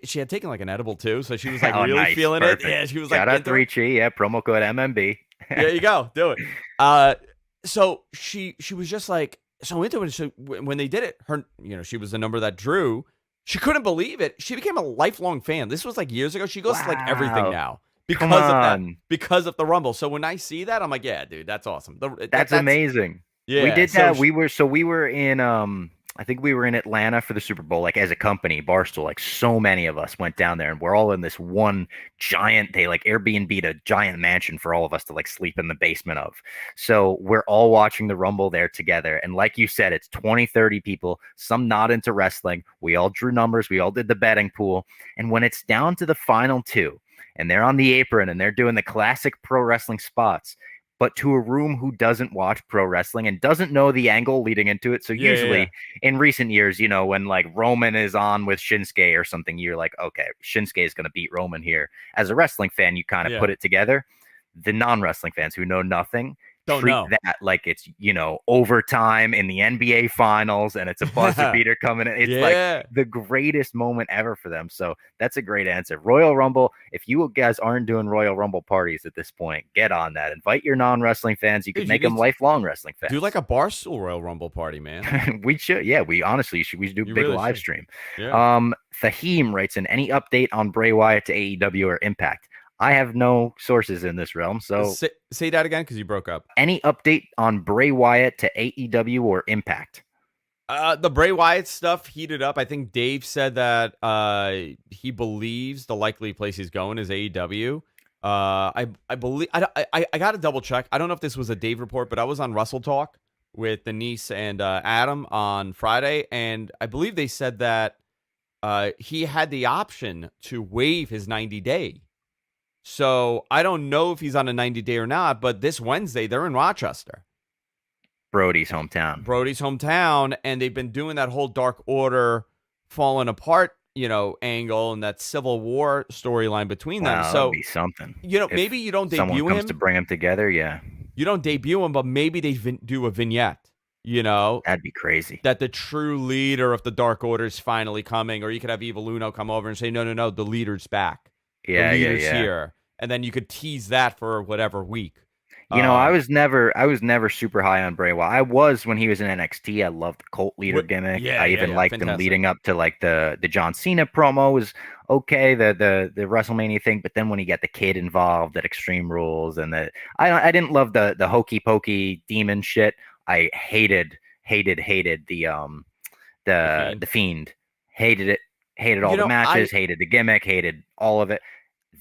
she had taken like an edible too, so she was like Oh, really nice. feeling Perfect. it. Yeah, she was Shout like out into it. 3Chi. Yeah. Promo code MMB. There you go, do it. So she was just like so into it. So when they did it, she was the number that drew. She couldn't believe it. She became a lifelong fan. This was like years ago. She goes to like everything Wow. now Come because of that, on. because of the Rumble. So when I see that, I'm like, yeah, dude, that's awesome. That's amazing. Yeah. We did So that. We were in I think we were in Atlanta for the Super Bowl, like as a company, Barstool. Like, so many of us went down there, and we're all in this one giant, they like Airbnb'd a giant mansion for all of us to like sleep in the basement of. So we're all watching the Rumble there together. And like you said, it's 20, 30 people, some not into wrestling. We all drew numbers, we all did the betting pool. And when it's down to the final two, and they're on the apron and they're doing the classic pro wrestling spots, but to a room who doesn't watch pro wrestling and doesn't know the angle leading into it. So usually in recent years, when like Roman is on with Shinsuke or something, you're like, okay, Shinsuke is going to beat Roman here. As a wrestling fan, you kind of put it together. The non-wrestling fans who know nothing treat that like it's, overtime in the NBA finals and it's a buzzer beater coming in. It's like the greatest moment ever for them. So that's a great answer. Royal Rumble. If you guys aren't doing Royal Rumble parties at this point, get on that. Invite your non-wrestling fans. You can make them lifelong wrestling fans. Do like a Barstool Royal Rumble party, man. We should. Yeah, we honestly should. We should do a big really live should. stream. Yeah. Fahim writes in, any update on Bray Wyatt to AEW or Impact? I have no sources in this realm, so say that again because you broke up. Any update on Bray Wyatt to AEW or Impact? The Bray Wyatt stuff heated up. I think Dave said that he believes the likely place he's going is AEW. I believe I got to double check. I don't know if this was a Dave report, but I was on Wrestle Talk with Denise and Adam on Friday, and I believe they said that he had the option to waive his 90-day. So I don't know if he's on a 90-day or not, but this Wednesday they're in Rochester. Brody's hometown. Brody's hometown, and they've been doing that whole Dark Order falling apart, angle and that Civil War storyline between them. Wow, that'd So, be something. maybe If you don't someone debut comes to him. bring them together, yeah, You don't debut him, but maybe they do a vignette, that'd be crazy. that the true leader of the Dark Order is finally coming, or you could have Evil Uno come over and say, no, no, no, the leader's back. Yeah, The leader's yeah. here. And then you could tease that for whatever week. I was never super high on Bray Wyatt. I was when he was in NXT. I loved the cult leader gimmick. I even liked him leading up to like the John Cena promo was okay, the WrestleMania thing. But then when he got the kid involved at Extreme Rules and I didn't love the hokey pokey demon shit. I hated the Fiend. Hated it. Hated all the matches. Hated the gimmick. Hated all of it.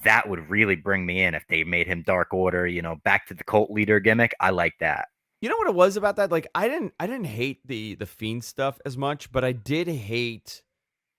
That would really bring me in if they made him Dark Order, back to the cult leader gimmick. I like that. You know what it was about that? Like I didn't hate the Fiend stuff as much, but I did hate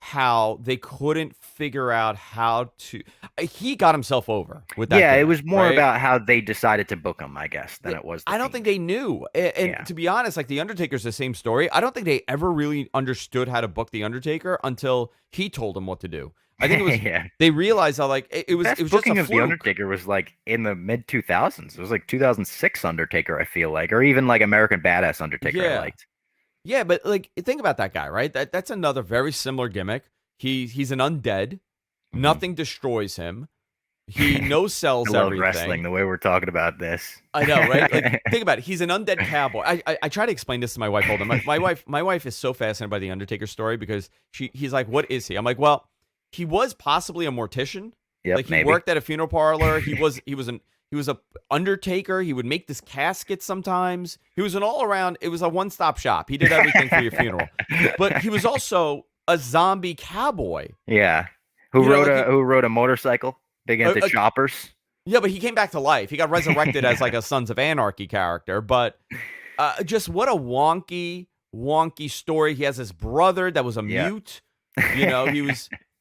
how they couldn't figure out how to. He got himself over with that. Yeah, gimmick, it was more right? about how they decided to book him, I guess, than it was. I don't think they knew. And to be honest, like the Undertaker's the same story. I don't think they ever really understood how to book the Undertaker until he told them what to do. I think it was they realized how like it was. Best It was booking just a of the Undertaker was like in the mid 2000s. It was like 2006 Undertaker, I feel like, or even like American Badass Undertaker. I liked. Yeah, but like think about that guy, right? That's another very similar gimmick. He's an undead. Nothing destroys him. He no sells I love everything. Wrestling the way we're talking about this. I know, right? Like, think about it. He's an undead cowboy. I try to explain this to my wife all the time. My wife is so fascinated by the Undertaker story because he's like, what is he? I'm like, well, he was possibly a mortician. Yep, like he worked at a funeral parlor. He was a Undertaker. He would make this casket sometimes. He was an all around. It was a one stop shop. He did everything for your funeral. But he was also a zombie cowboy. Yeah, who rode a motorcycle, big into choppers. Yeah, but he came back to life. He got resurrected as like a Sons of Anarchy character. But just what a wonky story. He has his brother that was a mute.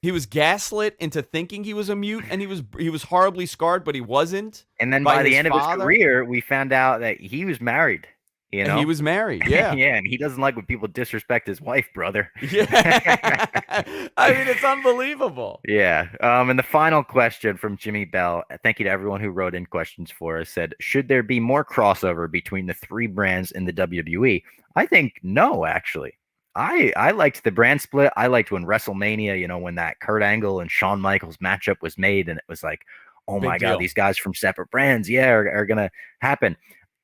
He was gaslit into thinking he was a mute, and he was horribly scarred, but he wasn't. And then by the end of his career, we found out that he was married. And he was married, yeah. Yeah, and he doesn't like when people disrespect his wife, brother. Yeah. I mean, it's unbelievable. Yeah. And the final question from Jimmy Bell, thank you to everyone who wrote in questions for us, said, should there be more crossover between the three brands in the WWE? I think no, actually. I liked the brand split. I liked when WrestleMania, when that Kurt Angle and Shawn Michaels matchup was made, and it was like, oh my God, these guys from separate brands, are going to happen.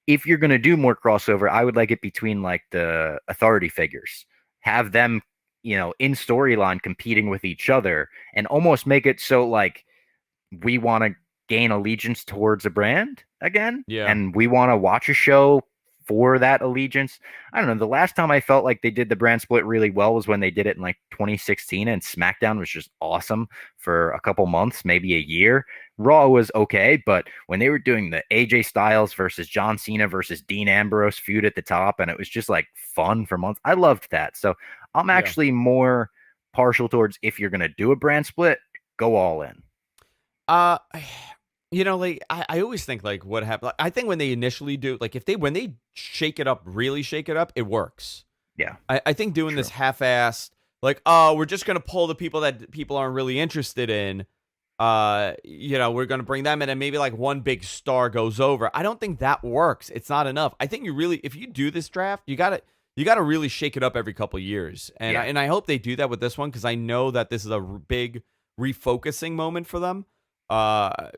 If you're going to do more crossover, I would like it between like the authority figures. Have them, in storyline competing with each other and almost make it so like we want to gain allegiance towards a brand again. Yeah. And we want to watch a show for that allegiance. I don't know. The last time I felt like they did the brand split really well was when they did it in like 2016, and SmackDown was just awesome for a couple months, maybe a year. Raw was okay, but when they were doing the AJ Styles versus John Cena versus Dean Ambrose feud at the top, and it was just like fun for months, I loved that. So I'm actually more partial towards, if you're going to do a brand split, go all in. Like I always think like what happened. Like, I think when they initially do, like when they shake it up, really shake it up, it works. Yeah. I think doing this half-assed, like, oh, we're just gonna pull the people that people aren't really interested in. We're gonna bring them in, and maybe like one big star goes over. I don't think that works. It's not enough. I think if you do this draft, you gotta really shake it up every couple years, and I hope they do that with this one because I know that this is a big refocusing moment for them.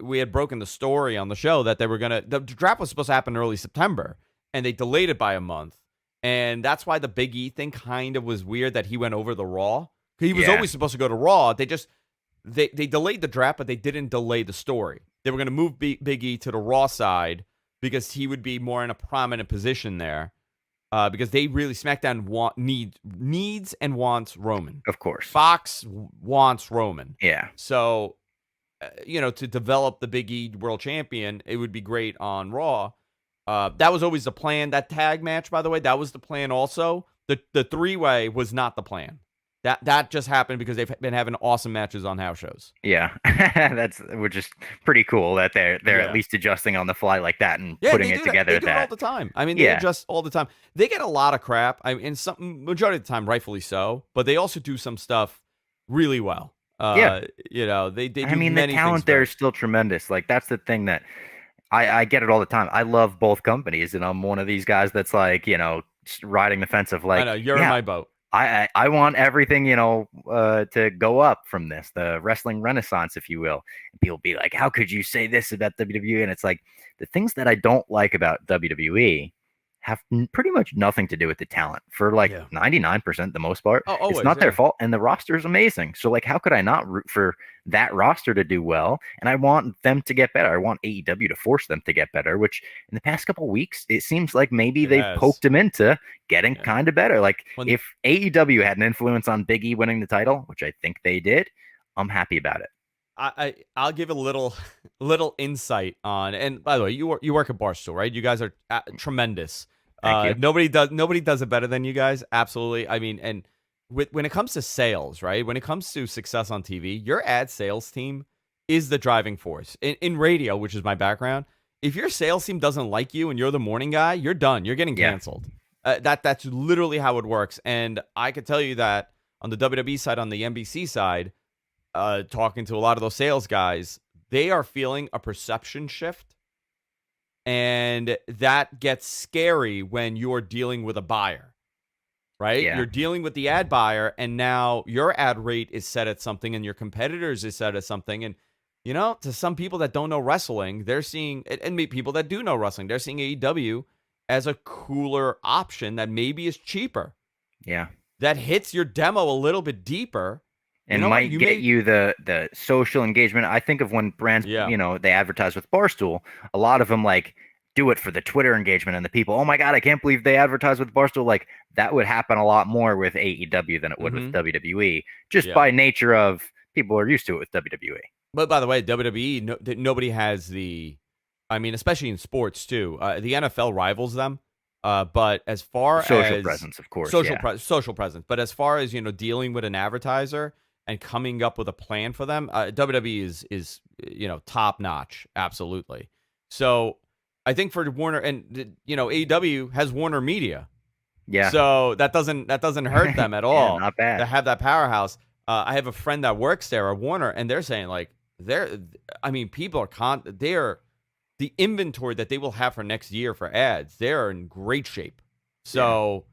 We had broken the story on the show that the draft was supposed to happen early September, and they delayed it by a month. And that's why the Big E thing kind of was weird that he went over the Raw. He was always supposed to go to Raw. They delayed the draft, but they didn't delay the story. They were going to move Big E to the Raw side because he would be more in a prominent position there. Because they really SmackDown needs and wants Roman. Of course. Fox wants Roman. Yeah. So to develop the Big E world champion, it would be great on Raw. That was always the plan. That tag match, by the way, that was the plan also. The three-way was not the plan. That just happened because they've been having awesome matches on house shows. Yeah, which is pretty cool that they're at Yeah. least adjusting on the fly like that and Yeah, putting they it do that. together They at do it all that. the time. I mean, they Yeah, adjust all the time. They get a lot of crap. I mean, in some majority of the time, rightfully so. But they also do some stuff really well. yeah. They I do mean, the many things talent there great. is still tremendous. Like that's the thing that I get it all the time. I love both companies, and I'm one of these guys that's like, riding the fence of I like, know you're in yeah, my boat. I want everything, to go up from this, the wrestling renaissance, if you will. And people be like, how could you say this about WWE? And it's like the things that I don't like about WWE have pretty much nothing to do with the talent for like Yeah. 99% the most part. Oh, It's always. not their Yeah. fault. And the roster is amazing. So like, how could I not root for that roster to do well? And I want them to get better. I want AEW to force them to get better, which in the past couple of weeks, it seems like maybe It they've has. poked them into getting Yeah. kind of better. Like When if AEW had an influence on Big E winning the title, which I think they did, I'm happy about it. I'll give a little little insight on. And by the way, you work at Barstool, right? You guys are tremendous. Thank you. Nobody does it better than you guys. Absolutely. I mean, and when it comes to sales, right? When it comes to success on TV, your ad sales team is the driving force. In radio, which is my background, if your sales team doesn't like you and you're the morning guy, you're done. You're getting Yeah. canceled. That's literally how it works. And I could tell you that on the WWE side, on the NBC side, talking to a lot of those sales guys, they are feeling a perception shift. And that gets scary when you're dealing with a buyer, right? Yeah. You're dealing with the ad buyer, and now your ad rate is set at something, and your competitors is set at something. And, to some people that don't know wrestling, they're seeing, and people that do know wrestling, they're seeing AEW as a cooler option that maybe is cheaper, Yeah. that hits your demo a little bit deeper. And You know what? might You get may, you the social engagement. I think of when brands, yeah. they advertise with Barstool, a lot of them like do it for the Twitter engagement and the people, oh my God, I can't believe they advertise with Barstool. Like that would happen a lot more with AEW than it would with WWE, just Yeah. by nature of people are used to it with WWE. But by the way, WWE, nobody has I mean, especially in sports too. The NFL rivals them. But as far Social as presence, of course. social Yeah. social presence, but as far as dealing with an advertiser and coming up with a plan for them, WWE is top notch, absolutely. So I think for Warner and AEW has Warner Media, Yeah. so that doesn't hurt them at Yeah, all not to bad. have that powerhouse. I have a friend that works there at Warner, and they're saying like people are the inventory that they will have for next year for ads, they're in great shape. So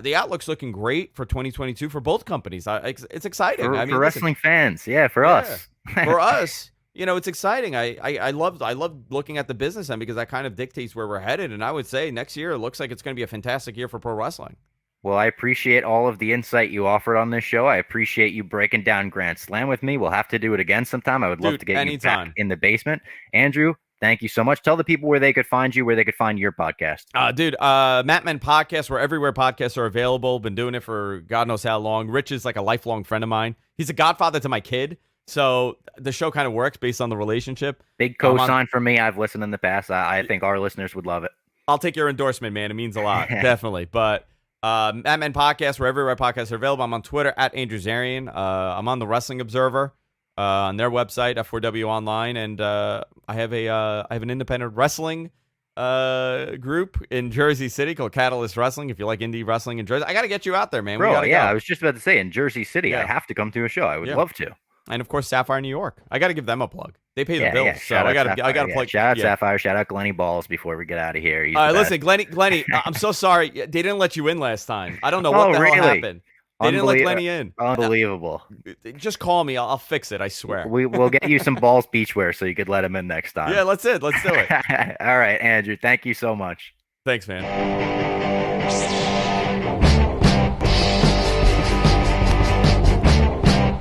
the outlook's looking great for 2022 for both companies. It's exciting. For, I mean, for listen, wrestling fans. Yeah, for yeah, us. for us, it's exciting. I love looking at the business end because that kind of dictates where we're headed. And I would say next year it looks like it's going to be a fantastic year for pro wrestling. Well, I appreciate all of the insight you offered on this show. I appreciate you breaking down Grand Slam with me. We'll have to do it again sometime. I would love Dude, to get anytime. you back in the basement. Andrew, thank you so much. Tell the people where they could find you, where they could find your podcast. Mattman Podcast, we're everywhere podcasts are available. Been doing it for God knows how long. Rich is like a lifelong friend of mine. He's a godfather to my kid. So the show kind of works based on the relationship. Big cosign for me. I've listened in the past. I think our listeners would love it. I'll take your endorsement, man. It means a lot. Definitely. But Mattman Podcast, we're everywhere podcasts are available. I'm on Twitter at Andrew Zarian. I'm on the Wrestling Observer on their website, F4W Online. And I have an independent wrestling group in Jersey City called Catalyst Wrestling. If you like indie wrestling in Jersey, I got to get you out there, man. Bro, go. I was just about to say in Jersey City, Yeah. I have to come to a show. I would love to. And of course, Sapphire, New York. I got to give them a plug. They pay the bills, so Shout I out got to Sapphire. plug. Shout out Sapphire. Shout out Glenny Balls before we get out of here. He's the Listen, best. Glenny, I'm so sorry. They didn't let you in last time. I don't know what the hell happened. They didn't let Glenny in. Unbelievable. Just call me. I'll fix it. I swear. We'll get you some Balls beachwear so you could let him in next time. Yeah, let's do it. All right, Andrew. Thank you so much. Thanks, man.